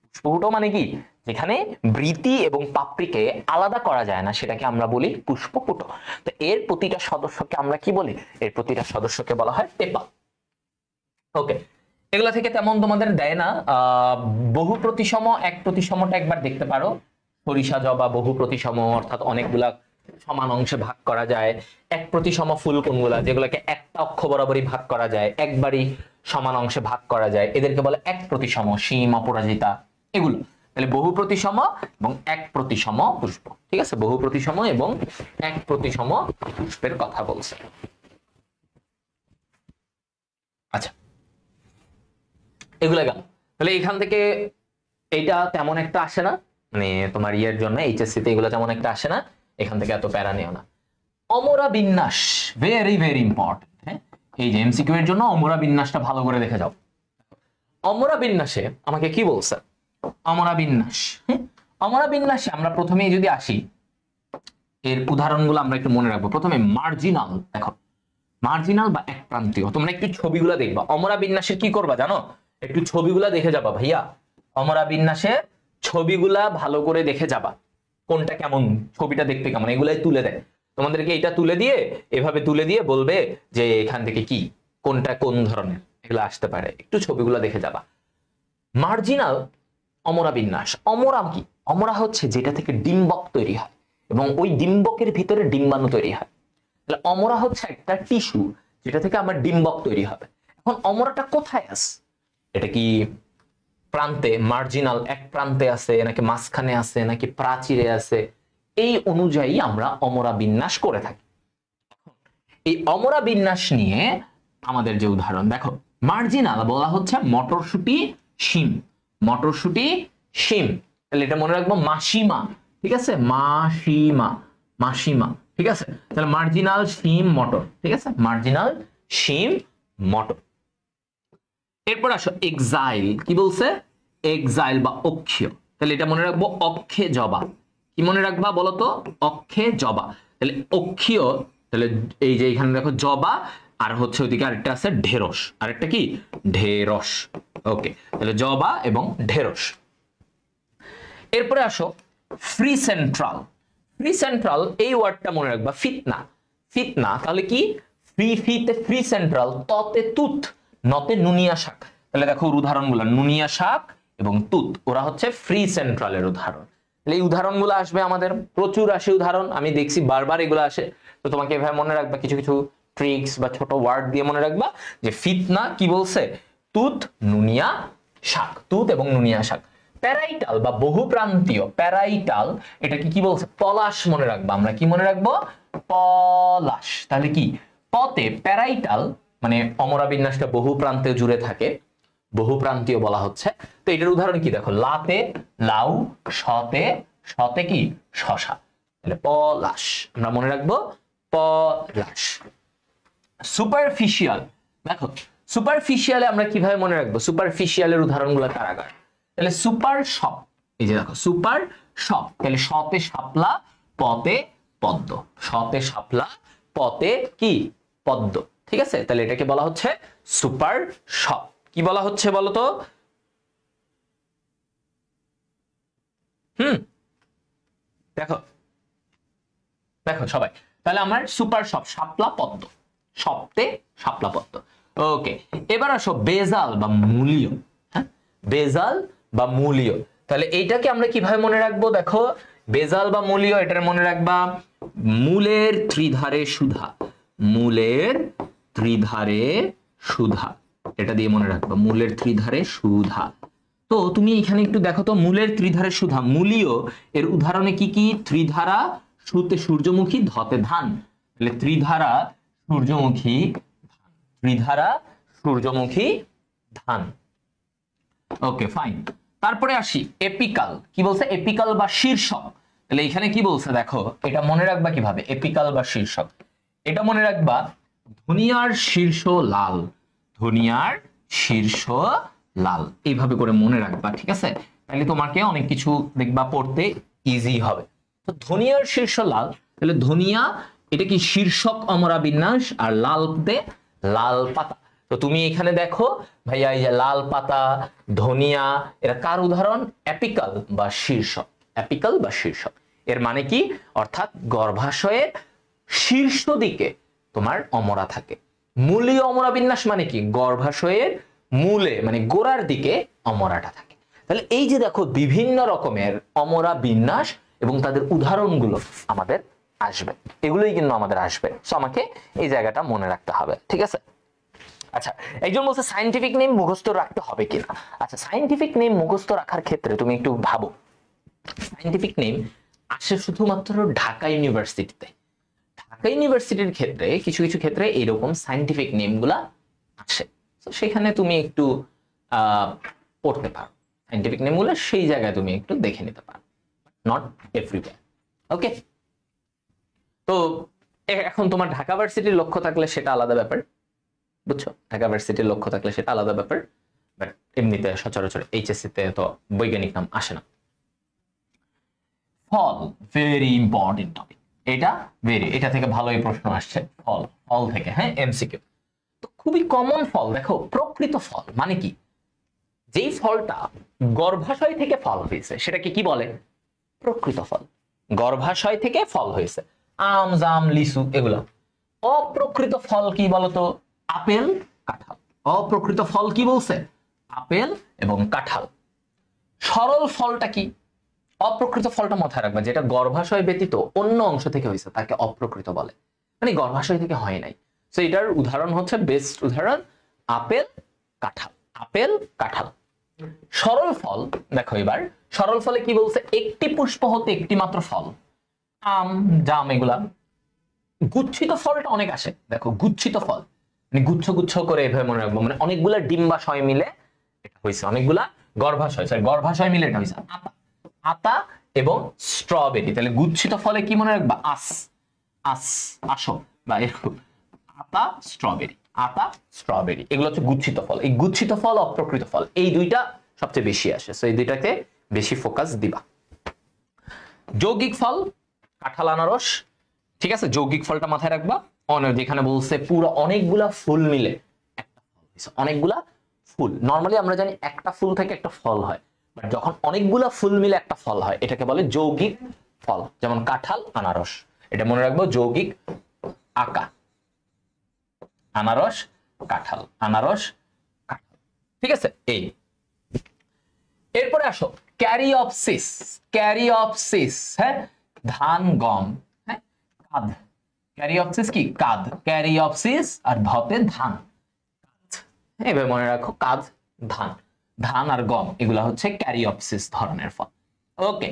পুষ্পপুট মানে কি? যেখানে বৃতি এবং পাপড়িকে আলাদা করা যায় না, সেটাকে আমরা বলি পুষ্পপুট। তো এর প্রতিটা সদস্যকে আমরা কি বলি? এর প্রতিটা সদস্যকে বলা হয় পেপাল, ওকে। এগুলা থেকে তেমন তোমাদের দেয় না। বহু প্রতিসম, এক প্রতিসমটা একবার দেখতে পারো। সরিষা জবা বহু প্রতিসম, অর্থাৎ অনেকগুলা সমান অংশে ভাগ করা যায়। এক প্রতিসম ফুল কোনগুলা? যেগুলোকে একটা অক্ষ বরাবরই ভাগ করা যায়, একবারই সমান অংশে ভাগ করা যায়, এদেরকে বলে এক প্রতিসম। শিম, অপরাজিতা, এগুলো। তাহলে বহু প্রতিসম এবং এক প্রতিসম পুষ্প, ঠিক আছে? বহু প্রতিসম এবং এক প্রতিসম পুষ্পের কথা বলছে। আচ্ছা, এগুলো গেল। তাহলে এখান থেকে এইটা তেমন একটা আসে না, মানে তোমার ইয়ের জন্য এইচএসসি তে এগুলো তেমন একটা আসে না, এখান থেকে এত প্যারা নিও না। অমরা বিন্যাস, ভেরি ভেরি ইম্পর্টেন্ট। হ্যাঁ, এই যে এমসিকিউ এর জন্য অমরা বিন্যাসটা ভালো করে দেখে যাও। অমরা বিন্যাসে আমাকে কি বলছে? অমরা বিন্যাস, অমরা বিন্যাসে আমরা প্রথমেই যদি আসি, এর উদাহরণগুলো আমরা একটু মনে রাখবো। প্রথমে মার্জিনাল, দেখো মার্জিনাল বা এক প্রান্তীয়, তোমরা একটু ছবিগুলো দেখবা। অমরা বিন্যাসের কি করবা জানো? একটু ছবিগুলা দেখে যাবা ভাইয়া। অমরা বিন্যাসের ছবিগুলা ভালো করে দেখে যাবা, কোনটা কেমন, ছবিটা দেখতে কেমন, এগুলাই তুলে দেয়। তোমাদেরকে এটা তুলে দিয়ে এভাবে তুলে দিয়ে বলবে যে এখান থেকে কি কোনটা কোন ধরনের এগুলো আসতে পারে, একটু ছবিগুলো দেখে যাবা। মার্জিনাল অমরা বিন্যাস, অমরা কি? অমরা হচ্ছে যেটা থেকে ডিম্বক তৈরি হয় এবং ওই ডিম্বকের ভিতরে ডিম্বাণু তৈরি হয়। তাহলে অমরা হচ্ছে একটা টিস্যু যেটা থেকে আমার ডিম্বক তৈরি হবে। এখন অমরাটা কোথায় আছে? এটা কি প্রান্তে, মার্জিনাল এক প্রান্তে আছে নাকি মাঝখানে আছে নাকি প্রাচীরে আছে, এই অনুযায়ী আমরা অমরা বিন্যাস করে থাকি। এই অমরা বিন্যাস নিয়ে আমাদের যে উদাহরণ দেখো, মার্জিনাল বলা হচ্ছে মটরশুটি শিম, মটরশুটি শিম, তাহলে এটা মনে রাখবো মাসিমা, ঠিক আছে, মাসিমা, মাসিমা, ঠিক আছে। তাহলে মার্জিনাল শিম মটর, ঠিক আছে, মার্জিনাল শিম মটর। এরপর আসো এক্সাইল, কি বলছে? এক্সাইল বা অক্ষীয়, তাহলে এটা মনে রাখবো অক্ষে জবা, কি মনে রাখবা বলতো? অক্ষে জবা। তাহলে অক্ষীয়, তাহলে এই যে এখানে দেখো জবা, আর হচ্ছে ওইদিকে আরেকটা আছে ঢেঁড়স, আরেকটা কি ঢেঁড়স। ওকে, তাহলে জবা এবং ঢেঁড়স। এরপরে আসো ফ্রি সেন্ট্রাল, ফ্রি সেন্ট্রাল এই ওয়ার্ডটা মনে রাখবা ফিতনা, ফিতনা, তাহলে কি ফ্রি, ফিতে ফ্রি সেন্ট্রাল, ততে তুত, নতে নুনিয়া শাক। তাহলে দেখো উদাহরণগুলো, নুনিয়া শাক এবং তুত, ওরা হচ্ছে ফ্রি সেন্ট্রালের উদাহরণ। তাহলে এই উদাহরণগুলো আসবে আমাদের, প্রচুর আসে উদাহরণ, আমি দেখছি বারবার এগুলো আসে। তো তোমাকে এভাবে মনে রাখবা, কিছু কিছু ট্রিক্স বা ছোট ওয়ার্ড দিয়ে মনে রাখবা যে ফিতনা কি বলছে, তুত নুনিয়া শাক, তুত এবং নুনিয়া শাক। প্যারাইটাল বা বহুপ্রান্তীয়, প্যারাইটাল এটা কি বলছে? পলাশ মনে রাখবা, আমরা কি মনে রাখবো? পলাশ। তাহলে কি পতে প্যারাইটাল মানে অমরা বিন্যাসটা বহু প্রান্তে জুড়ে থাকে, বহুপ্রান্তীয় বলা হচ্ছে। তো এটার উদাহরণ কি দেখো, লাতে লাউ, শতে শতে কি শশা, তাহলে পলাশ আমরা মনে রাখবো পলাশ। সুপারফিশিয়াল, দেখো সুপারফিশিয়ালে আমরা কিভাবে মনে রাখবো? সুপারফিশিয়ালের উদাহরণগুলো কারাগার, তাহলে সুপার শপ, এই যে দেখো সুপার শপ, তাহলে শতে শাপলা, পতে পদ্ম, শতে শাপলা, পতে কি পদ্ম, ঠিক আছে। তাহলে এটাকে বলা হচ্ছে সুপার শপ। কি বলা হচ্ছে বলতো? দেখো দেখো সবাই, তাহলে আমার সুপার শপ, শাপলা পদ্ম, শপতে শাপলা পদ্ম। ওকে, এবার আসো বেজাল বা মূলীয়, হ্যাঁ, বেজাল বা মূলীয়, তাহলে এইটাকে আমরা কিভাবে মনে রাখবো? দেখো বেজাল বা মূলীয়, এটার মনে রাখবা মূলের ত্রিধারে সুধা, মূলের ত্রিধারে সুধা, এটা দিয়ে মনে রাখবা মূলের ত্রিধারে সুধা। তো তুমি এখানে একটু দেখো তো, মূলের ত্রিধারে সুধা, মূলীয় এর উদাহরণে কি কি? ত্রিধারা, সুতে সূর্যমুখী, ধতে ধান, তাহলে ত্রিধারা সূর্যমুখী, ত্রিধারা সূর্যমুখী ধান। Okay fine. তারপরে আসি এপিকাল, কি বলছে? এপিকাল বা শীর্ষক, তাহলে এখানে কি বলছে দেখো, এটা মনে রাখবা কিভাবে? এপিকাল বা শীর্ষক, এটা মনে রাখবা ধনিয়ার শীর্ষ লাল, ধনিয়ার শীর্ষ লাল, এইভাবে করে মনে রাখবা, ঠিক আছে। তাহলে তোমাকে অনেক কিছু দেখবা পড়তে ইজি হবে। তো ধনিয়ার শীর্ষ লাল, তাহলে ধনিয়া এটা কি শীর্ষক অমরা বিন্যাস, আর লালতে লাল পাতা। তো তুমি এখানে দেখো ভাইয়া, এই যে লাল পাতা, ধনিয়া, এরা কার উদাহরণ? অ্যাপিকাল বা শীর্ষক, অ্যাপিকাল বা শীর্ষক। এর মানে কি? অর্থাৎ গর্ভাশয়ের শীর্ষ দিকে তোমার অমরা থাকে। মূলীয় অমরা বিন্যাস মানে কি? গর্ভাশয়ের মূলে মানে গোড়ার দিকে অমরাটা থাকে। তাহলে এই যে দেখো বিভিন্ন রকমের অমরা বিন্যাস এবং তাদের উদাহরণগুলো আমাদের আসবে, এগুলোই কিন্তু আমাদের আসবে। সো আমাকে এই জায়গাটা মনে রাখতে হবে, ঠিক আছে। আচ্ছা, একজন বলছে সায়েন্টিফিক নেম মুখস্থ রাখতে হবে কিনা। আচ্ছা, সায়েন্টিফিক নেম মুখস্থ রাখার ক্ষেত্রে তুমি একটু ভাবো, সায়েন্টিফিক নেম আসে শুধুমাত্র ঢাকা ইউনিভার্সিটিতে। ঢাকা ইউনিভার্সিটির ক্ষেত্রে কিছু কিছু ক্ষেত্রে এরকম সায়েন্টিফিক নেমগুলা আসে, তো সেখানে তুমি একটু পড়তে পারো সায়েন্টিফিক নেমগুলো, সেই জায়গায় তুমি একটু দেখে নিতে পারো, নট এভরিওয়্যার। ওকে, তো এখন তোমার ঢাকা ভার্সিটির লক্ষ্য থাকলে সেটা আলাদা ব্যাপার, বুঝছো? ঢাকা ভার্সিটির লক্ষ্য থাকলে সেটা আলাদা ব্যাপার, বাট এমনিতে সচরাচর এইচএসসি তে তো বৈজ্ঞানিক নাম আসে না। ফল, ভেরি ইম্পর্টেন্ট টপিক, এটা থেকে ভালোই প্রশ্ন আসছে, ফল, ফল থেকে, হ্যাঁ, এমসিকিউ। তো খুবই কমন ফল, দেখো প্রকৃত ফল মানে কি? যেই ফলটা গর্ভাশয় থেকে ফল হয়েছে সেটাকে কি বলে? প্রকৃত ফল। গর্ভাশয় থেকে ফল হয়েছে। আম জাম লিচু এগুলো। অপ্রকৃত ফল কি বলতো? আপেল কাঁঠাল। অপ্রকৃত ফল কি বলছে? আপেল এবং কাঁঠাল। সরল ফলটা কি? অপ্রকৃত ফলটা মাথায় রাখবা, যেটা গর্ভাশয় ব্যতীত অন্য অংশ থেকে হয়েছে তাকে অপ্রকৃত বলে, মানে গর্ভাশয় থেকে হয় নাই। তো এটার উদাহরণ হচ্ছে, বেস্ট উদাহরণ আপেল কাঁঠাল। আপেল কাঁঠাল। সরল ফল দেখো এবার, সরল ফলে কি বলছে? একটি পুষ্প হতে একটি মাত্র ফল, আম জাম এগুলা। গুচ্ছিত ফলটা অনেক আসে, দেখো গুচ্ছিত ফল মানে গুচ্ছ গুচ্ছ করে এভাবে মনে রাখবো, মানে অনেকগুলা ডিম্বাশয় মিলে এটা হয়েছে, অনেকগুলা গর্ভাশয়, সরি গর্ভাশয় মিলে এটা হয়েছে। আতা, আতা এবং স্ট্রবেরি। তাহলে গুচ্ছিত ফলে কি মনে রাখবা? আস, আস, আসো বা এরকম, আতা স্ট্রবেরি, আতা স্ট্রবেরি, এগুলো হচ্ছে গুচ্ছিত ফল। এই গুচ্ছিত ফল অপ্রকৃত ফল, এই দুইটা সবচেয়ে বেশি আসে, সো এই দুইটাকে বেশি ফোকাস দিবা। যৌগিক ফল কাঁঠাল আনারস, ঠিক আছে, যৌগিক ফলটা মাথায় রাখবা। যেখানে বলছে পুরো অনেকগুলা ফুল মিলে একটা ফল, অনেকগুলা ফুল, নরমালি আমরা জানি একটা ফুল থেকে একটা ফল হয়, বাট যখন অনেকগুলা ফুল মিলে একটা ফল হয় এটাকে বলে যৌগিক ফল। যেমন কাঁঠাল আনারস, এটা মনে রাখবো যৌগিক। আকা, আনারস কাঁঠাল, আনারস কাঁঠাল, ঠিক আছে। এই এরপরে আসো ক্যারিঅপসিস। ক্যারিঅপসিস, হ্যাঁ, ধান গম, হ্যাঁ, কাঁধ। ক্যারিঅপসিস কি? কাঁধ। ক্যারিঅপসিস আর ধতে ধান, এভাবে মনে রাখো, কাঁধ ধান, ধান আর গম এগুলা হচ্ছে ক্যারিঅপসিস ধরনের ফল। ওকে,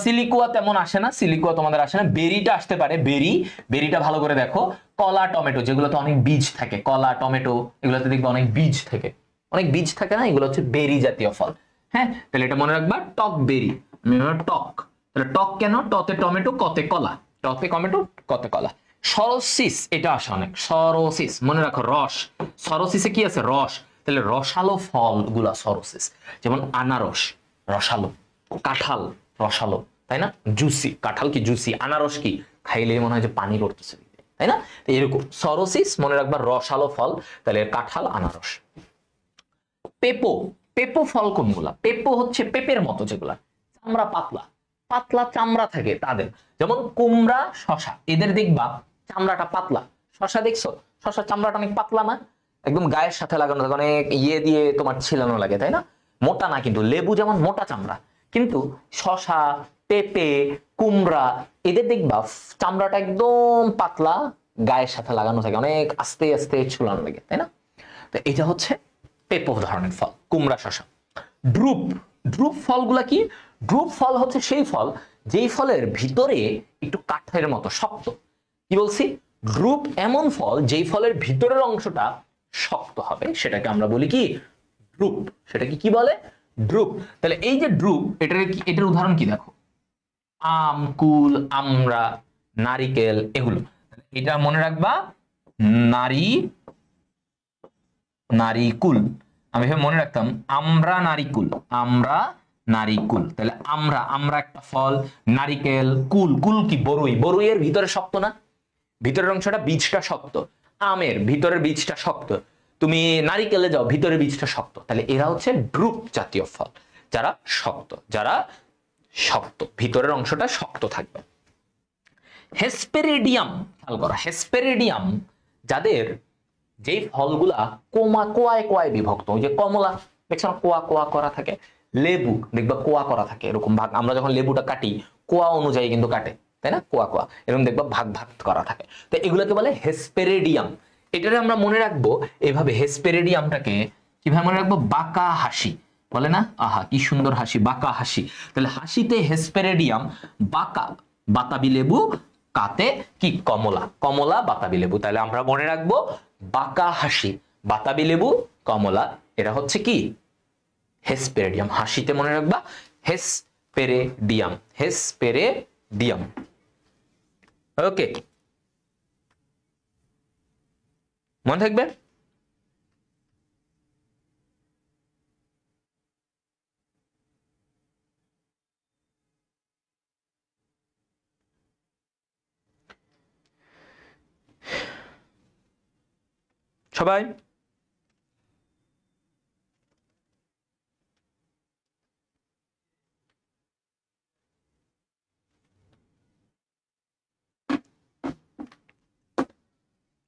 সিলিকুয়া তেমন আসে না, সিলিকুয়া তোমাদের আসে না। বেরিটা আসতে পারে, বেরি, বেরিটা ভালো করে দেখো। কলা টমেটো, যেগুলোতে অনেক বীজ থাকে, কলা টমেটো এগুলোতে দেখবে অনেক বীজ থাকে, অনেক বীজ থাকে না, এগুলো হচ্ছে বেরি জাতীয় ফল। হ্যাঁ, তাহলে এটা মনে রাখবা, টক বেরি, টক। তাহলে টক কেন? টতে টমেটো, কতে কলা, টতে টমেটো কতে কলা। সরোসিস, এটা আসে অনেক, সরোসিস মনে রাখো, রস, সরোসিসে কি আছে? রস। তাহলে রসালো ফল গুলা সরোসিস, যেমন আনারস রসালো, কাঁঠাল রসালো, তাই না? জুসি, কাঁঠাল কি জুসি, আনারস কি খাইলে মনে হয় যে পানি করতেছে, তাই না? এরকম সরোসিস মনে রাখবা, রসালো ফল, তাহলে কাঁঠাল আনারস। পেপো, পেপো ফল কোনগুলা? পেপো হচ্ছে পেঁপের মতো যেগুলা চামড়া পাতলা, পাতলা চামড়া থাকে তাদের, যেমন কুমড়া শশা, এদের দেখবা চামড়াটা পাতলা। শশা দেখছো? শশা চামড়াটা অনেক পাতলা না, একদম গায়ের সাথে লাগানো থাকে, অনেক ইয়ে দিয়ে তোমার ছিলানো লাগে, তাই না? মোটা না, কিন্তু লেবু যেমন মোটা চামড়া, কিন্তু শশা, পেঁপে, কুমড়া এদের দেখবা চামড়াটা একদম পাতলা, গায়ের সাথে লাগানো থাকে, অনেক আস্তে আস্তে ঝুলানো লাগে, তাই না? তো এটা হচ্ছে পেঁপো ধরনের ফল, কুমড়া শশা। ড্রুপ, ড্রুপ ফলগুলা কি? ড্রুপ ফল হচ্ছে সেই ফল যেই ফলের ভিতরে একটু কাঠের মতো শক্ত। কি বলছি? ড্রুপ এমন ফল যেই ফলের ভিতরের অংশটা শক্ত হবে, সেটাকে আমরা বলি কি? ড্রুপ। সেটাকে কি বলে? ড্রুপ। তাহলে এই যে ড্রুপ, এটার উদাহরণ কি দেখো, আম, কুল, আমড়া, নারিকেল এগুলো। এটা মনে রাখবা, নারী, নারিকুল, আমি মনে রাখতাম আমরা নারিকুল, আমরা নারিকুল। তাহলে আমরা, আমরা একটা ফল, নারিকেল, কুল, কুল কি? বরই, বরইয়ের ভিতরে শক্ত না, ভিতরের অংশটা বীজটা শক্ত, আমের ভিতরের বীজটা শক্ত, তুমি নারিকেলে যাও ভিতরের বীজটা শক্ত। তাহলে এরা হচ্ছে ড্রুপ জাতীয় ফল, যারা শক্ত, যারা শক্ত, ভিতরের অংশটা শক্ত থাকবে। হেসপেরিডিয়াম, খেয়াল করো, হেসপেরিডিয়াম যাদের, যেই ফলগুলা কোয়ায় কোয়ায় বিভক্ত, ওই যে কমলা দেখছো না, কোয়া কোয়া করা থাকে, লেবু দেখবা কোয়া করা থাকে, এরকম ভাগ, আমরা যখন লেবুটা কাটি কোয়া অনুযায়ী কিন্তু কাটে, তাই না? কোয়া কোয়া এরকম দেখবা ভাগ ভাগ করা থাকে। তো এগুলোকে বলে হেসপেরিডিয়াম। এটারে আমরা মনে রাখবো এভাবে, হেসপেরিডিয়ামটাকে কিভাবে মনে রাখবো? বাঁকা হাসি বলে না, আহা কি সুন্দর হাসি, বাঁকা হাসি। তাহলে হাসিতে হেসপেরিডিয়াম, বাঁকা বাতাবি লেবু, কাতে কি? কমলা, কমলা বাতাবি লেবু। তাহলে আমরা মনে রাখবো বাঁকা হাসি, বাতাবি লেবু, কমলা, এরা হচ্ছে কি? হেসপেরিডিয়াম। হাসিতে মনে রাখবা হেসপেরিডিয়াম, হেসপেরিডিয়াম। ওকে, মনে থাকবে। সবাই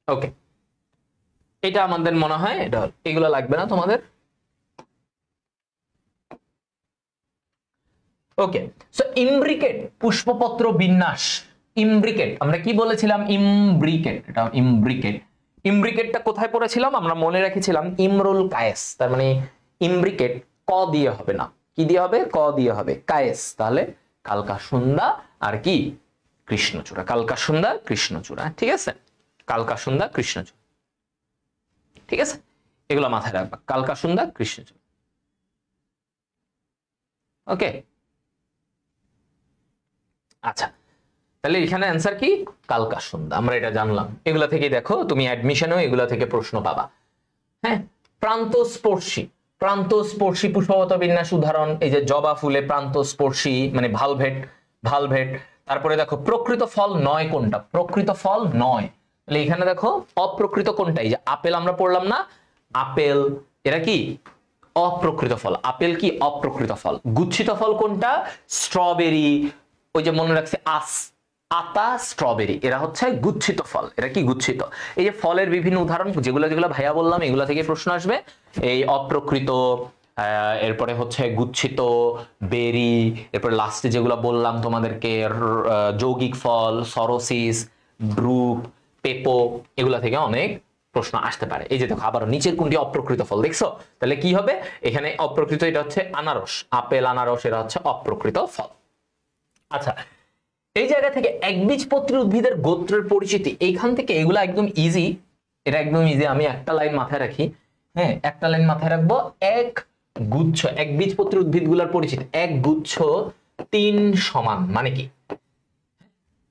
ওকে, এটা আমাদের মনে হয় এটা এগুলো লাগবে না তোমাদের। ওকে, সো ইমব্রিকেট পুষ্পপত্র বিন্যাস। ইমব্রিকেট আমরা কি বলেছিলাম? ইমব্রিকেট, এটা ইমব্রিকেট। ইমব্রিকেটটা কোথায় পড়েছিলাম? আমরা মনে রেখেছিলাম ইমরুল কায়েস, তার মানে ইমব্রিকেট ক দিয়ে হবে না, কি দিয়ে হবে? ক দিয়ে হবে, কায়েস। তাহলে কালকাসুন্দা আর কি কৃষ্ণচূড়া, কালকাসুন্দা কৃষ্ণচূড়া, ঠিক আছে? কালকাসুন্দা কৃষ্ণচূড়া, ঠিক আছে? এগুলো মাথায় রাখবা, কালকাসুন্দা কৃষ্ণচূড়া। ওকে, আচ্ছা, তাহলে এখানে অ্যান্সার কি? কালকাসুন্দা, আমরা এটা জানলাম। এগুলা থেকে দেখো তুমি অ্যাডমিশনেও এগুলা থেকে প্রশ্ন পাবা। হ্যাঁ, প্রান্তস্পর্শী, প্রান্তস্পর্শী পুষ্পপত্র বিন্যাস উদাহরণ, এই যে জবা ফুলে প্রান্তস্পর্শী মানে ভালভেট, ভালভেট। তারপরে দেখো প্রকৃত ফল নয় কোনটা? প্রকৃত ফল নয়, তাহলে এখানে দেখো অপ্রকৃত কোনটা? এই যে আপেল আমরা পড়লাম না, আপেল, এরা কি অপ্রকৃত ফল। আপেল কি অপ্রকৃত ফল। গুচ্ছিত ফল কোনটা? স্ট্রবেরি, ওই যে মনে রাখছে আতা, স্ট্রবেরি, এরা হচ্ছে গুচ্ছিত ফল। এরা কি গুচ্ছিত। এই যে ফলের বিভিন্ন উদাহরণ যেগুলো যেগুলো ভাইয়া বললাম, এগুলো থেকে প্রশ্ন আসবে। এই অপ্রকৃত, এরপরে হচ্ছে গুচ্ছিত, বেরি, এরপর লাস্টে যেগুলো বললাম তোমাদেরকে যৌগিক ফল, সরোসিস, ব্রুপ, পেপো, এগুলা থেকে অনেক প্রশ্ন আসতে পারে। এই যে দেখো আবার নিচের কোনটি অপ্রকৃত ফল, দেখছো? তাহলে কি হবে এখানে? অপ্রকৃত, এটা হচ্ছে আনারস, আপেল, আনারস, এরা হচ্ছে অপ্রকৃত ফল। আচ্ছা, এই জায়গা থেকে একবীজপত্রী উদ্ভিদের গোত্রের পরিচিতি, এইখান থেকে এগুলো একদম ইজি, এটা একদম ইজি। আমি একটা লাইন মাথায় রাখি, হ্যাঁ, একটা লাইন মাথায় রাখবো। এক গুচ্ছ, একবীজপত্রী উদ্ভিদগুলোর পরিচিতি, এক গুচ্ছ তিন সমান, মানে কি?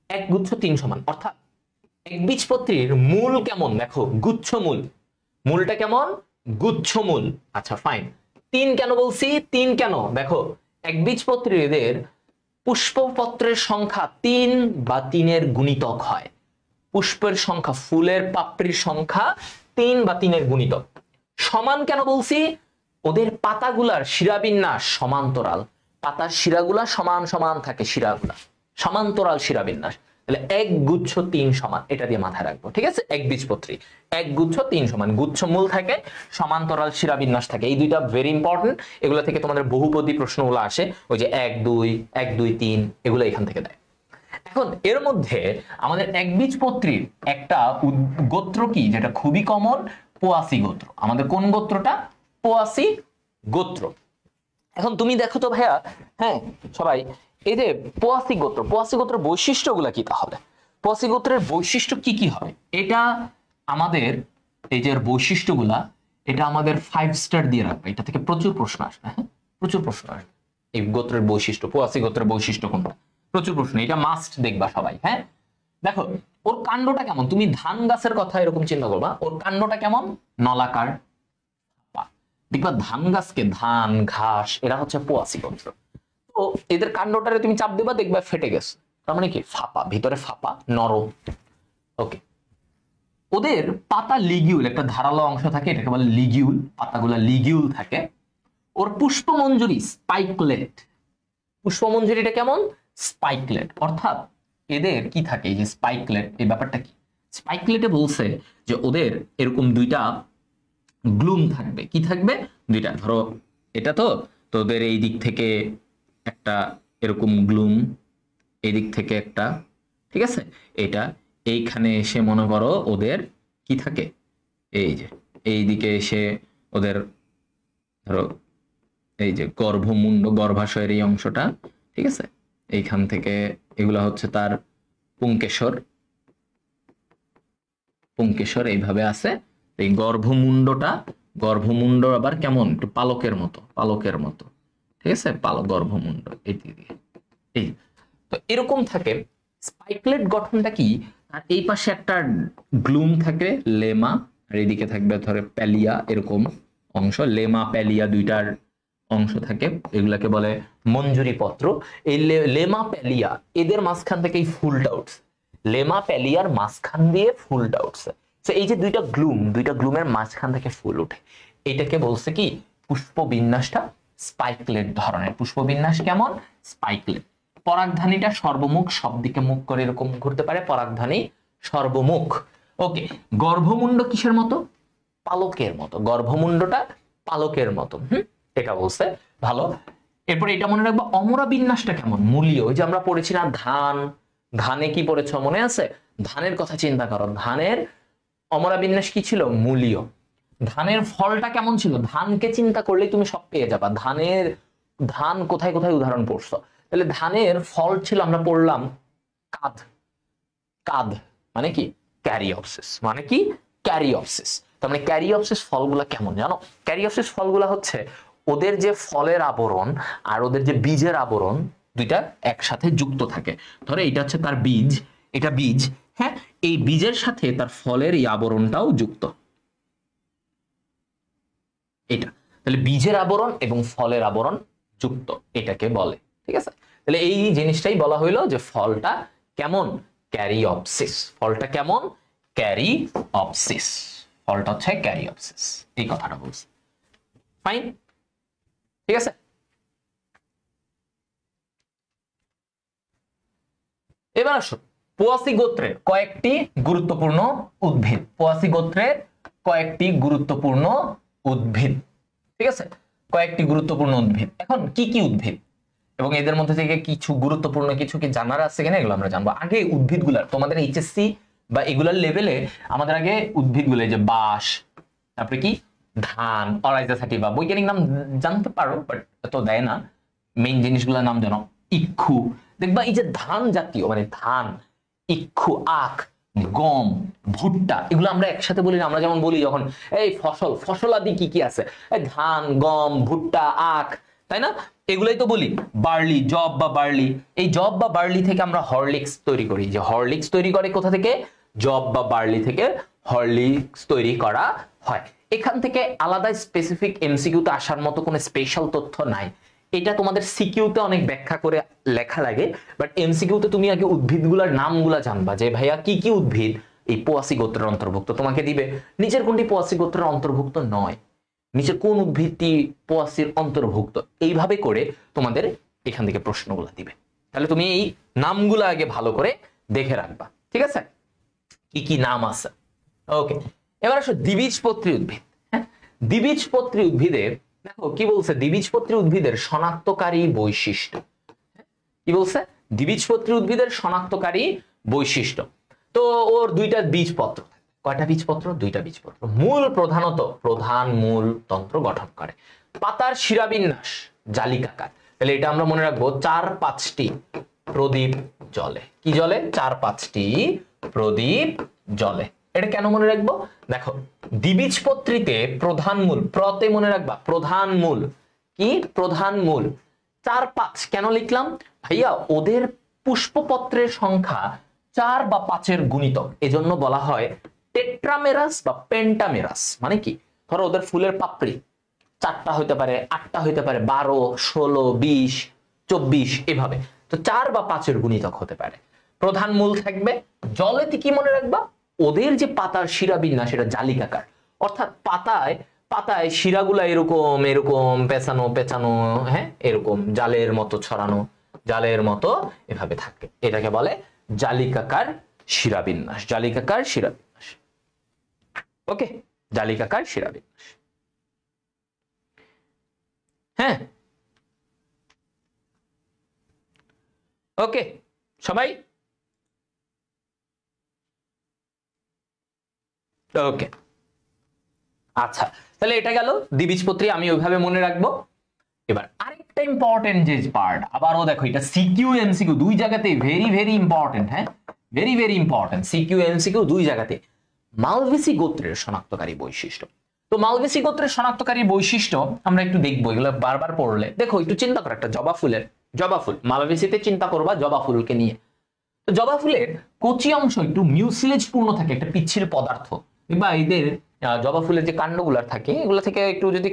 এক গুচ্ছ তিন সমান, অর্থাৎ একবীজপত্রীর মূল কেমন? দেখো গুচ্ছ মূল, মূলটা কেমন? গুচ্ছ মূল। আচ্ছা ফাইন, তিন কেন বলছি? তিন কেন? দেখো একবীজপত্রীদের পুষ্পপত্রের সংখ্যা তিন বা তিনের গুণিতক হয়। পুষ্পের সংখ্যা, ফুলের পাপড়ির সংখ্যা তিন বা তিনের গুণিতক। সমান কেন বলছি? ওদের পাতাগুলার শিরাবিন্যাস সমান্তরাল, পাতার শিরাগুলা সমান সমান থাকে, শিরাগুলা সমান্তরাল শিরাবিন্যাস। তাহলে এক গুচ্ছ তিন সমান, এটা দিয়ে মাথায় রাখবো, ঠিক আছে? একবীজপত্রী, এক গুচ্ছ তিন সমান, গুচ্ছ মূল থাকে, সমান্তরাল শিরাবিন্যাস থাকে, এই দুইটা ভেরি ইম্পর্টেন্ট। এগুলো থেকে তোমাদের বহুপদী প্রশ্নগুলো আসে, ওই যে এক দুই তিন, এগুলো এখান থেকে দেয়। এখন এর মধ্যে আমাদের একবীজপত্রীর একটা গোত্র কি, যেটা খুবই কমন, পোয়াসি গোত্র। আমাদের কোন গোত্রটা? পোয়াসি গোত্র। এখন তুমি দেখো তো ভাইয়া, হ্যাঁ সবাই, এই যে পোয়াসি গোত্র, পোয়াসি গোত্রের বৈশিষ্ট্যগুলা কি? তাহলে পোয়াসি গোত্রের বৈশিষ্ট্য কি কি হবে? এটা আমাদের এই যে বৈশিষ্ট্যগুলা, এটা আমাদের 5 স্টার দিয়ে রাখবে, এটা থেকে প্রচুর প্রশ্ন আসবে। হ্যাঁ, প্রচুর প্রশ্ন আসবে এই গোত্রের বৈশিষ্ট্য, পোয়াসি গোত্রের বৈশিষ্ট্য কোনটা, প্রচুর প্রশ্ন, এটা মাস্ট দেখবা সবাই। হ্যাঁ, দেখো ওর কাণ্ডটা কেমন, তুমি ধান গাছের কথা এরকম চিন্তা করবা, ওর কাণ্ডটা কেমন? নলাকার। দেখবা ধান গাছকে, ধান ঘাস, এরা হচ্ছে পোয়াসি গোত্র। তো এদের কাণ্ডটারে তুমি চাপ দিবা, দেখবা ফেটে গেছে, তার মানে কি? ফাঁপা, ভিতরে ফাঁপা, নরম। ওকে, ওদের পাতা লিগিউল, একটা ধারালো অংশ থাকে, এটাকে বলে লিগিউল, পাতাগুলা লিগিউল থাকে। ওর পুষ্পমঞ্জুরি স্পাইকলেট, পুষ্পমঞ্জুরিটা কেমন? স্পাইকলেট, অর্থাৎ এদের কি থাকে? এই যে স্পাইকলেট, এই ব্যাপারটা কি? স্পাইকলেটে বলছে যে ওদের এরকম দুইটা গ্লুম থাকবে। কি থাকবে? দুইটা, ধরো এটা তো তোদের এই দিক থেকে একটা এরকম গ্লুম, এই দিক থেকে একটা, ঠিক আছে? এটা এইখানে এসে মনে করো ওদের কি থাকে, এই যে এই দিকে এসে ওদের ধরো এই যে গর্ভমুণ্ড, গর্ভাশয়ের এই অংশটা, ঠিক আছে? এইখান থেকে এগুলা হচ্ছে তার পুংকেশর, পুংকেশর এইভাবে আছে। এই গর্ভমুণ্ডটা, গর্ভমুণ্ড আবার কেমন? একটু পালকের মতো, পালকের মতো, ঠিক আছে? পালক, গর্ভমুণ্ড এই দিকে, এই তো এরকম থাকে। স্পাইকলেট গঠনটা কি? আর এই পাশে একটা গ্লুম থাকে, লেমা, আর এইদিকে থাকবে ধরে প্যালিয়া, এরকম অংশ, লেমা প্যালিয়া দুইটার অংশ থাকে, এগুলাকে বলে মঞ্জুরি পত্র। এই লেমা প্যালিয়া, এদের মাঝখান থেকে এই ফুলটা উঠছে, লেমা প্যালিয়ার মাঝখান দিয়ে ফুলটা উঠছে। তো এই যে দুইটা গ্লুম, দুইটা গ্লুমের মাঝখান থেকে ফুল উঠে, এটাকে বলছে কি? পুষ্পবিন্যাসটা স্পাইকলেট ধরনের। পুষ্পবিন্যাস কেমন? স্পাইকলেট। পরাগধানীটা সর্বমুখ, সব দিকে মুখ করে এরকম ঘুরতে পারে, পরাগধানী সর্বমুখ। ওকে, গর্ভমুণ্ড কিসের মতো? পালকের মতো। গর্ভমুণ্ডটা পালকের মতো। এটা বলছে, ভালো। এরপরে এটা মনে রাখবো, অমরা বিন্যাসটা কেমন? মূলীয়। ওই যে আমরা পড়েছি না ধান, ধানে কি পড়েছ মনে আছে? ধানের কথা চিন্তা করো, ধানের অমরা বিন্যাস কি ছিল? মূলীয়। ধানের ফলটা কেমন ছিল? ধানকে চিন্তা করলেই তুমি সব পেয়ে যাবা। ধান কোথায় কোথায় উদাহরণ পড়ছো? তাহলে ধানের ফল ছিল, আমরা পড়লাম কাঁধ। কাঁধ মানে কি? ক্যারিওপসিস। মানে কি? ক্যারিওপসিস। তার মানে ক্যারিওপসিস ফলগুলা কেমন জানো? ক্যারিওপসিস ফলগুলা হচ্ছে ওদের যে ফলের আবরণ আর ওদের যে বীজের আবরণ, দুইটা একসাথে যুক্ত থাকে। ধরো এটা হচ্ছে তার বীজ, এটা বীজ, হ্যাঁ, এই বীজের সাথে তার ফলের এই আবরণটাও যুক্ত। এটা তাহলে বীজের আবরণ এবং ফলের আবরণ যুক্ত, এটাকে বলে। ঠিক আছে, তাহলে এই জিনিসটাই বলা হইলো যে ফলটা কেমন? ক্যারিওপসিস। ফলটা কেমন? ক্যারিওপসিস। ফলটা হচ্ছে ক্যারিওপসিস, এই কথাটা বলছি। ফাইন, ঠিক আছে। এবার আসো পোয়াসি গোত্রের কয়েকটি গুরুত্বপূর্ণ উদ্ভিদ। পোয়াসি গোত্রের কয়েকটি গুরুত্বপূর্ণ উদ্ভিদ, ঠিক আছে, কয়েকটি গুরুত্বপূর্ণ উদ্ভিদ। এখন কি কি উদ্ভিদ এবং এদের মধ্যে থেকে কিছু গুরুত্বপূর্ণ কিছু কি জানার আছে কিনা এগুলো আমরা জানবো। আগে উদ্ভিদগুলার, তোমাদের এইচএসসি বা এগুলার লেভেলে আমাদের আগে উদ্ভিদগুলো, যে বাঁশ, তারপরে কি ধান, অরাইজা সাটিভা, বৈজ্ঞানিক নাম জানতে পারো বাট এত দেয় না, মেইন জিনিসগুলোর নাম জানো। ইক্ষু, দেখবা এই যে ধান জাতীয়, মানে ধান, ইক্ষু, আখ, গম, ভুট্টা, এগুলো আমরা একসাথে বলি না। আমরা যেমন বলি যখন এই ফসল, ফসলাদি কি কি আছে, এই ধান, গম, ভুট্টা, আখ, তাই না? এগুলাই তো বলি। বার্লি, জব বা বার্লি, এই জব বা বার্লি থেকে আমরা হরলিক্স তৈরি করি। যে হরলিক্স তৈরি করে কোথা থেকে? জব বা বার্লি থেকে হরলিক্স তৈরি করা হয়। এখান থেকে আলাদা স্পেসিফিক এমসিকিউতে আসার মতো কোনো স্পেশাল তথ্য নাই। এটা তোমাদের সিকিউতে অনেক ব্যাখ্যা করে লেখা লাগে, বাট এমসিকিউতে তুমি আগে উদ্ভিদগুলোর নামগুলা জানবা, যে ভাইয়া কি কি উদ্ভিদ এই পোয়াসি গোত্রের অন্তর্ভুক্ত। তোমাকে দিবে নিচের কোনটি পোয়াসি গোত্রের অন্তর্ভুক্ত নয়, নিচের কোন উদ্ভিদটি পোয়াসির অন্তর্ভুক্ত, এইভাবে করে তোমাদের এখান থেকে প্রশ্নগুলো দিবে। তাহলে তুমি এই নামগুলো আগে ভালো করে দেখে রাখবা, ঠিক আছে, কি কি নাম আছে। ওকে, এবার আসো দ্বিবীজপত্রী উদ্ভিদ। হ্যাঁ, দ্বিবীজপত্রী উদ্ভিদের দেখো কি বলছে, দ্বিবীজপত্রী উদ্ভিদের শনাক্তকারী বৈশিষ্ট্য। কি বলছে? দ্বিবীজপত্রী উদ্ভিদের শনাক্তকারী বৈশিষ্ট্য। তো ওর দুইটা বীজপত্র। কয়টা বীজপত্র? দুইটা বীজপত্র। মূল প্রধানত প্রধান মূল তন্ত্র গঠন করে। পাতার শিরাবিন্যাস জালিকাকার। তাহলে এটা আমরা মনে রাখবো 4-5টি প্রদীপ জ্বলে। কি জ্বলে? 4-5টি প্রদীপ জ্বলে। এটা কেন মনে রাখবো? দেখো দ্বিবীজপত্রীতে প্রধান মূল, প্রতে মনে রাখবা প্রধান মূল। কি? প্রধান মূল। 4-5 কেন লিখলাম ভাইয়া? ওদের পুষ্পপত্রের সংখ্যা 4 বা 5-এর গুণিতক, এজন্য বলা হয় টেট্রামেরাস বা পেন্টামেরাস। মানে কি? ধরো ওদের ফুলের পাপড়ি 4টা হইতে পারে, 8টা হইতে পারে, 12, 16, 20, 24 এভাবে। তো 4 বা 5-এর গুণিতক হতে পারে। প্রধান মূল থাকবে। জলেতে কি মনে রাখবা? ওদের যে পাতার শিরাবিন্যাস সেটা জালিকাকার, অর্থাৎ পাতায় শিরাগুলা এরকম এরকম পেঁচানো পেঁচানো, হ্যাঁ, এরকম জালের মতো ছড়ানো, জালের মতো এভাবে থাকে। এটাকে বলে জালিকাকার শিরাবিন্যাস। জালিকাকার শিরাবিন্যাস। ওকে, জালিকাকার শিরাবিন্যাস। হ্যাঁ, ওকে সবাই, ওকে আচ্ছা, তাহলে এটা গেল দ্বিবীজপত্রী, আমি ওইভাবে মনে রাখবো। এবার আরেকটা ইম্পর্টেন্ট যে পার্ট, আবারও দেখো এটা সিকিউ এমসিকিউ দুই জায়গাতেই ভেরি ভেরি ইম্পর্টেন্ট। হ্যাঁ, very very important, CQ MCQ দুই জায়গাতে। মালভেসি গোত্রের শনাক্তকারী বৈশিষ্ট্য। তো মালভেসি গোত্রের শনাক্তকারী বৈশিষ্ট্য আমরা একটু দেখবো, এগুলো বারবার পড়লে দেখো একটু চিন্তা করো, একটা জবা ফুল, মালভেসিতে চিন্তা করবা জবা ফুলকে নিয়ে। তো জবা ফুলের কচি অংশ একটু মিউসিলেজ পূর্ণ থাকে, একটা পিচ্ছিল পদার্থ, বা এদের জবা ফুলের যে কাণ্ডগুলো থাকে এগুলো থেকে একটু যদি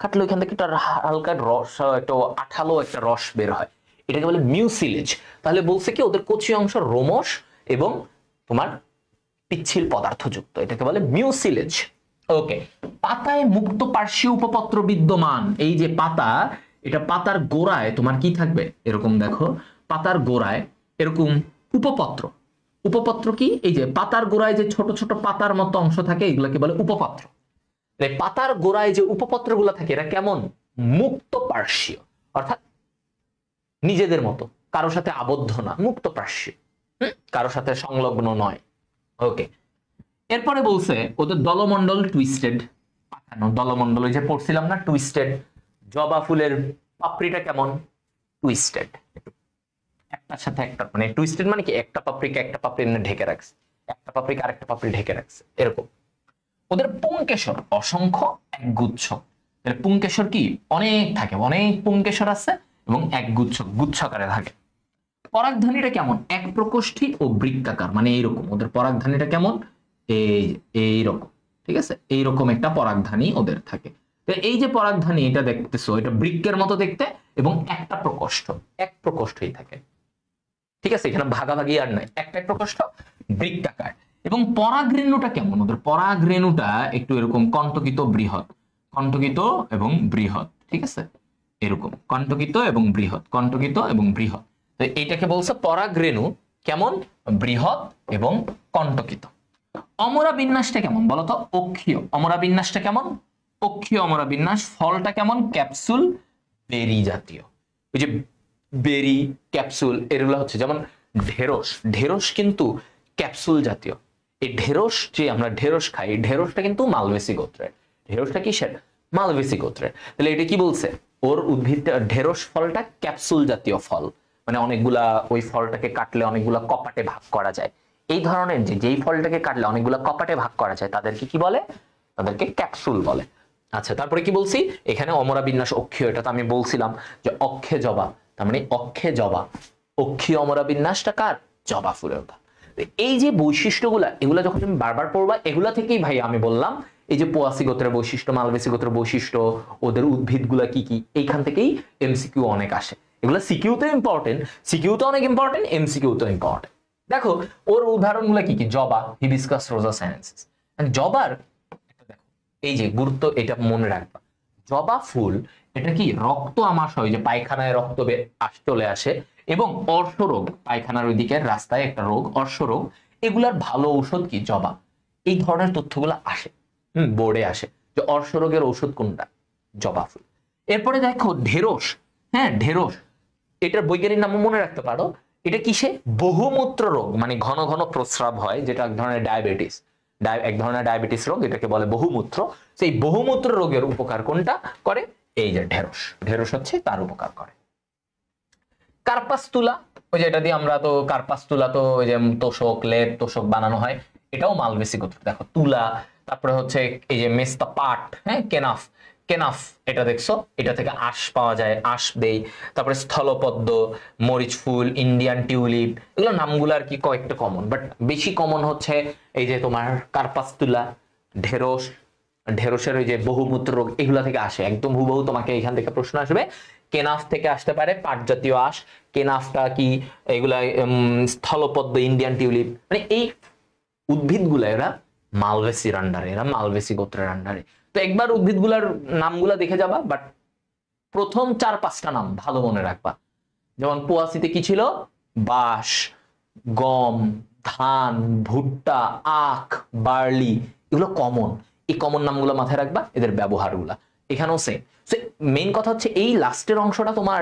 কাটলে ওইখান থেকে একটা হালকা রস, একটু আঠালো একটা রস বের হয়, এটাকে বলে মিউসিলেজ। তাহলে বলছে কি ওদের কচি অংশ রোমশ এবং তোমার পিচ্ছিল পদার্থ যুক্ত, এটাকে বলে মিউসিলেজ। ওকে, পাতায় মুক্ত পার্শ্বীয় উপপত্র বিদ্যমান। এই যে পাতা, এটা পাতার গোড়ায় তোমার কি থাকবে? এরকম দেখো, পাতার গোড়ায় এরকম উপপত্র, উপপত্র কি? এই যে পাতার গোড়ায় যে ছোট ছোট পাতার মতো অংশ থাকে এগুলোকে বলে উপপত্র। পাতার গোড়ায় যে উপপত্রগুলো থাকে এরা কেমন? মুক্ত পার্শ্বীয়, অর্থাৎ নিজেদের মতো, কারোর সাথে আবদ্ধ না, মুক্ত পার্শ্বীয়, কারোর সাথে সংলগ্ন নয়। ওকে, এরপরে বলছে ওদের দলমন্ডল টুইস্টেড পাকানো। দলমন্ডল যে পড়ছিলাম না, টুইস্টেড। জবা ফুলের পাপড়িটা কেমন? টুইস্টেড, একটার সাথে একটা, মানে টুইস্টেড মানে কি একটা পাপড়িকে একটা পাপড়ি ঢেকে রাখছে, একটা পাপড়িকে আরেকটা পাপড়ি ঢেকে রাখছে, এরকম। ওদের পুংকেশর অসংখ্য, একগুচ্ছ। পুংকেশর কি? অনেক থাকে, অনেক পুংকেশর আছে এবং একগুচ্ছ, গুচ্ছাকারে থাকে। পরাগধানীটা কেমন? এক প্রকোষ্ঠী ও বৃক্কাকার, মানে এইরকম। ওদের পরাগধানীটা কেমন? এইরকম, ঠিক আছে, এইরকম একটা পরাগধানী ওদের থাকে। তো এই যে পরাগধানী এটা দেখতেছো, এটা বৃক্কের মতো দেখতে এবং একটা প্রকোষ্ঠ, এক প্রকোষ্ঠই থাকে, ঠিক আছে, এখানে ভাগাভাগি আর নয়, একটা প্রকোষ্ঠ, বৃক্কাকার। এবং পরাগরেণুটা কেমন? ওদের পরাগরেণুটা একটু এরকম কণ্টকিত বৃহৎ, কণ্টকিত এবং বৃহৎ, ঠিক আছে, এরকম কণ্টকিত এবং বৃহৎ, কণ্টকিত এবং বৃহৎ। তো এইটাকে বলছে পরাগরেণু কেমন? বৃহৎ এবং কণ্টকিত। অমরা বিন্যাসটা কেমন বলতো? অক্ষীয়। অমরা বিন্যাসটা কেমন? অক্ষীয় অমরা বিন্যাস। ফলটা কেমন? ক্যাপসুল, বেরি জাতীয়। ওই যে বেরি, ক্যাপসুল, এগুলো হচ্ছে যেমন ঢেঁড়স। ঢেঁড়স কিন্তু ক্যাপসুল জাতীয়। এই ঢেঁড়স যে আমরা ঢেঁড়স খাই, ঢেঁড়সটা কিন্তু মালভেসি গোত্রের। ঢেঁড়সটা কিসের? মালভেসি গোত্রের। তাহলে এটা কি বলছে? ওর উদ্ভিদটা, ঢেঁড়স ফলটা ক্যাপসুল জাতীয় ফল, মানে অনেকগুলা, ওই ফলটাকে কাটলে অনেকগুলা কপাটে ভাগ করা যায়। এই ধরনের যেই ফলটাকে কাটলে অনেকগুলা কপাটে ভাগ করা যায় তাদেরকে কি বলে? তাদেরকে ক্যাপসুল বলে। আচ্ছা, তারপরে কি বলছি? এখানে অমরা বিন্যাস অক্ষীয়, এটা তো আমি বলছিলাম যে অক্ষে জবা, তার মানে অক্ষে জবা, অক্ষীয় অমরা বিন্যাসটা কার? জবা ফুলের। এই যে বৈশিষ্ট্যগুলা, এগুলা যখন তুমি বারবার পড়বা, এগুলা থেকেই ভাই আমি বললাম এই যে পোয়াসি গোত্রের বৈশিষ্ট্য, মালভেসি গোত্রের বৈশিষ্ট্য, ওদের উদ্ভিদগুলা কি কি, এইখান থেকেই এমসিকিউ অনেক আসে। এগুলা সিকিউতে ইম্পর্টেন্ট, সিকিউতে অনেক ইম্পর্টেন্ট, এমসিকিউতে ইম্পর্টেন্ট। দেখো ওর উদাহরণগুলো কি কি? জবা, হিবিস্কাস রোজা সায়েন্সিস। জবার দেখো এই যে গুরুত্ব, এটা মনে রাখবা। জবা ফুল এটা কি রক্ত আমাশয়, যে পায়খানায় রক্ত চলে আসে, এবং অর্শরোগ, পায়খানার ওই দিকের রাস্তায় একটা রোগ অর্শরোগ, এগুলার ভালো ঔষধ কি? জবা। এই ধরনের তথ্যগুলো আসে, বোর্ডে আসে যে অর্শরোগের ঔষধ কোনটা? জবা ফুল। এরপরে দেখো ঢেঁড়স। হ্যাঁ, ঢেঁড়স, এটার বৈজ্ঞানিক নাম মনে রাখতে পারো। এটা কিসে? বহুমূত্র রোগ, মানে ঘন ঘন প্রস্রাব হয়, যেটা এক ধরনের ডায়াবেটিস, এক ধরনের ডায়াবেটিস রোগ, এটাকে বলে বহুমূত্র। সেই বহুমূত্র রোগের উপকার কোনটা করে? এই যে ঢেঁড়স। ঢেঁড়স হচ্ছে তার উপকার করে। কার্পাস তুলা, ওই যে এটা দিয়ে আমরা তো কার্পাস তুলা, তো ওই যে তোষক, লেপ তোষক বানানো হয়, এটাও মালভেসি গোত্র। দেখো তুলা, তারপরে হচ্ছে এই যে মেস্তা পাট, হ্যাঁ, কেনাফ, কেনাফ এটা দেখছো, এটা থেকে আঁশ পাওয়া যায়, আঁশ দেই। তারপরে স্থলপদ্ম, মরিচ ফুল, ইন্ডিয়ান টিউলিপ, এগুলো নামগুলো আর কি কয়েকটা কমন, বাট বেশি কমন হচ্ছে এই যে তোমার কার্পাস তুলা, ঢেঁড়স। ঢেঁড়সের ওই যে বহুমূত্র রোগ, এগুলা থেকে আসে, একদম হুবহু তোমাকে এখান থেকে প্রশ্ন আসবে। কেনাফ থেকে আসতে পারে পাট জাতীয় আঁশ। কেনাফটা কি? এগুলা স্থলপদ্ম, ইন্ডিয়ান টিউলিপ, মানে এই উদ্ভিদগুলা এরা মালভেসির আন্ডারে, এরা মালভেসি গোত্রের আন্ডারে। তো একবার উদ্ভিদগুলার নামগুলা দেখে যাবা, বাট প্রথম 4-5টা নাম ভালো মনে রাখবা। যেমন পোয়াসিতে কি ছিল? বাঁশ, গম, ধান, ভুট্টা, আখ, বার্লি, এগুলো কমন। এই কমন নামগুলো মাথায় রাখবা, এদের ব্যবহারগুলা এখানেও সেম। মেইন কথা হচ্ছে এই লাস্টের অংশটা তোমার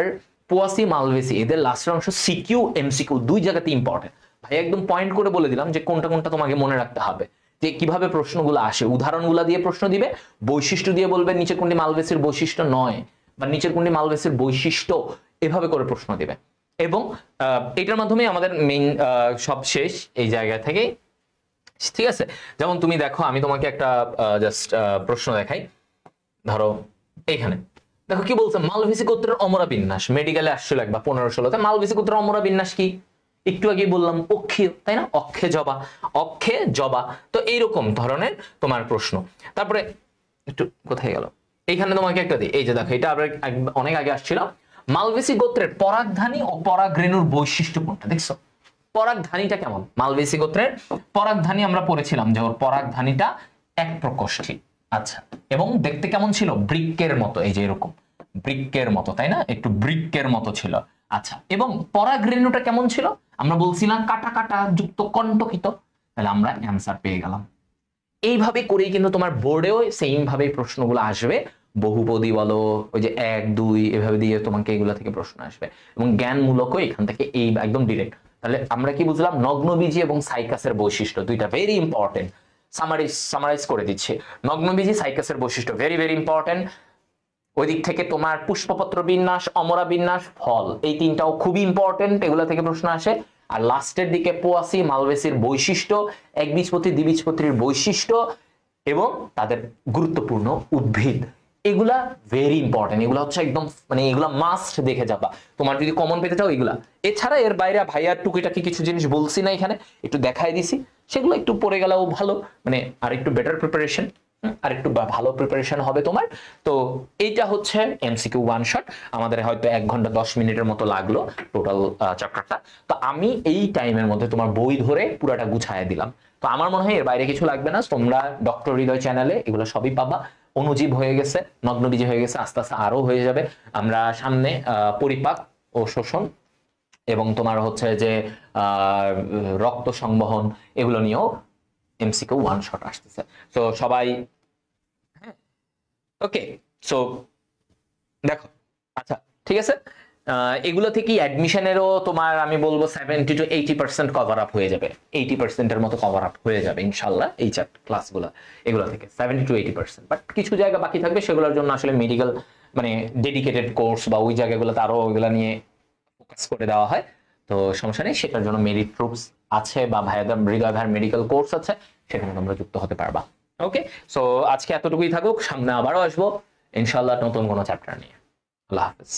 পোয়াসি, মালভেসি, এদের লাস্টের অংশ সিকিউ, এমসিকিউ দুই জায়গাতে ইম্পর্টেন্ট। ভাই একদম পয়েন্ট করে বলে দিলাম যে কোনটা কোনটা তোমাকে মনে রাখতে হবে, যে কিভাবে প্রশ্নগুলো আসে। উদাহরণগুলো দিয়ে প্রশ্ন দিবে, বৈশিষ্ট্য দিয়ে বলবে নিচের কোনটি মালভেসির বৈশিষ্ট্য নয়, বা নিচের কোনটি মালভেসির বৈশিষ্ট্য, এভাবে করে প্রশ্ন দিবে। এবং এটার মাধ্যমে আমাদের মেইন সব শেষ এই জায়গা থেকে, ঠিক আছে। যেমন তুমি দেখো, আমি তোমাকে একটা জাস্ট প্রশ্ন দেখাই। ধরো এইখানে দেখো কি বলছে, মালভেসি গোত্রের অমরা বিন্যাস। মেডিকেলে আসছিল একবার 15-16তে। মালভেসি গোত্রের অমরা বিন্যাস কি? একটু আগে বললাম, অক্ষীয়, তাই না? অক্ষে জবা, অক্ষে জবা। তো এইরকম ধরনের তোমার প্রশ্ন। তারপরে একটু কোথায় গেল, এইখানে তোমাকে একটা দিই, এই যে দেখো, এটা আমরা অনেক আগে আসছিল। মালভেসি গোত্রের পরাগধানী ও পরাগরেণুর বৈশিষ্ট্য কোনটা? দেখছো পরাগধানীটা কেমন? মালভেসি গোত্রের পরাগধানী আমরা পড়েছিলাম যে ওর পরাগধানীটা এক প্রকোষ্ঠী। আচ্ছা, এবং দেখতে কেমন ছিল? বৃক্কের মতো, এই যে এরকম বৃক্কের মতো, তাই না? একটু বৃক্কের মতো ছিল। আচ্ছা, এবং পরাগরেণুটা কেমন ছিল? আমরা বলছিলাম কাটা কাটা যুক্ত কণ্টকিত। তাহলে আমরা অ্যান্সার পেয়ে গেলাম। এইভাবে করেই কিন্তু তোমার বোর্ডেও সেম ভাবে প্রশ্নগুলো আসবে। বহুপদী বলো, ওই যে 1 2 এভাবে দিয়ে তোমাকে এগুলো থেকে প্রশ্ন আসবে, এবং জ্ঞানমূলকও এখান থেকে এই একদম ডিরেক্ট। তাহলে আমরা কি বুঝলাম? নগ্নবীজি এবং সাইকাসের বৈশিষ্ট্য দুইটা ভেরি ইম্পর্টেন্ট। সামারাইজ করে দিচ্ছি। নগ্নবীজি সাইকাসের বৈশিষ্ট্য ভেরি ভেরি ইম্পর্টেন্ট। ওই দিক থেকে তোমার পুষ্পপত্র বিন্যাস, অমরা বিন্যাস, ফল, এই তিনটাও খুবই ইম্পর্টেন্ট, এগুলো থেকে প্রশ্ন আসে। আর লাস্টের দিকে পোয়াসি মালভেসির বৈশিষ্ট্য, একবীজপত্রী দ্বিবীজপত্রীর বৈশিষ্ট্য এবং তাদের গুরুত্বপূর্ণ উদ্ভিদ, এগুলা ভেরি ইম্পর্টেন্ট। এগুলো হচ্ছে একদম মানে এগুলা মাস্ট দেখে যাবা তোমার যদি কমন পেতে চাও এগুলা। এছাড়া এর বাইরে ভাইয়ার টুকিটাকি কিছু জিনিস বলছি না এখানে, একটু দেখাই দিছি, সেগুলো একটু পড়ে গেলেও ভালো, মানে আর একটু বেটার প্রিপারেশন, আর একটু ভালো প্রিপারেশন হবে তোমার। তো এইটা হচ্ছে এমসিকিউ ওয়ান শট। আমাদের হয়তো 1 ঘন্টা 10 মিনিটের মতো লাগলো টোটাল চ্যাপ্টারটা। তো আমি এই টাইমের মধ্যে তোমার বই ধরে পুরাটা গুছায় দিলাম। তো আমার মনে হয় এর বাইরে কিছু লাগবে না। তোমরা ডক্টর হৃদয় চ্যানেলে এগুলো সবই পাবা। অনুজীব হয়ে গেছে, নগ্নবীজি হয়ে গেছে, আস্তে আস্তে আরো হয়ে যাবে। আমরা সামনে পরিপাক ও শোষণ এবং তোমার হচ্ছে যে রক্ত সংবহন, এগুলো নিয়েও এমসিকিউ ওয়ান শট আসতেছে। তো সবাই ওকে। সো দেখো, আচ্ছা ঠিক আছে, এগুলো থেকে অ্যাডমিশনেরও তোমার আমি বলবো 70 to 80% কভার আপ হয়ে যাবে। 80% এর মতো কভার আপ হয়ে যাবে ইনশাল্লাহ এই ক্লাসগুলো, এগুলো থেকে 70 to 80%। বাট কিছু জায়গা বাকি থাকবে, সেগুলোর জন্য আসলে মেডিকেল মানে ডেডিকেটেড কোর্স বা ওই জায়গাগুলোতে আরো ওইগুলো নিয়ে ফোকাস করে দেওয়া হয়। তো সমস্যা নেই, সেটার জন্য মেরিট প্রুফস আছে বা হৃদয় ভাইয়ের মেডিকেল কোর্স আছে, সেখানে তোমরা যুক্ত হতে পারবা। ওকে, সো আজকে এতটুকুই থাকুক, সামনে আবারও আসবো ইনশাল্লাহ নতুন কোনো চ্যাপ্টার নিয়ে। আল্লাহ হাফেজ।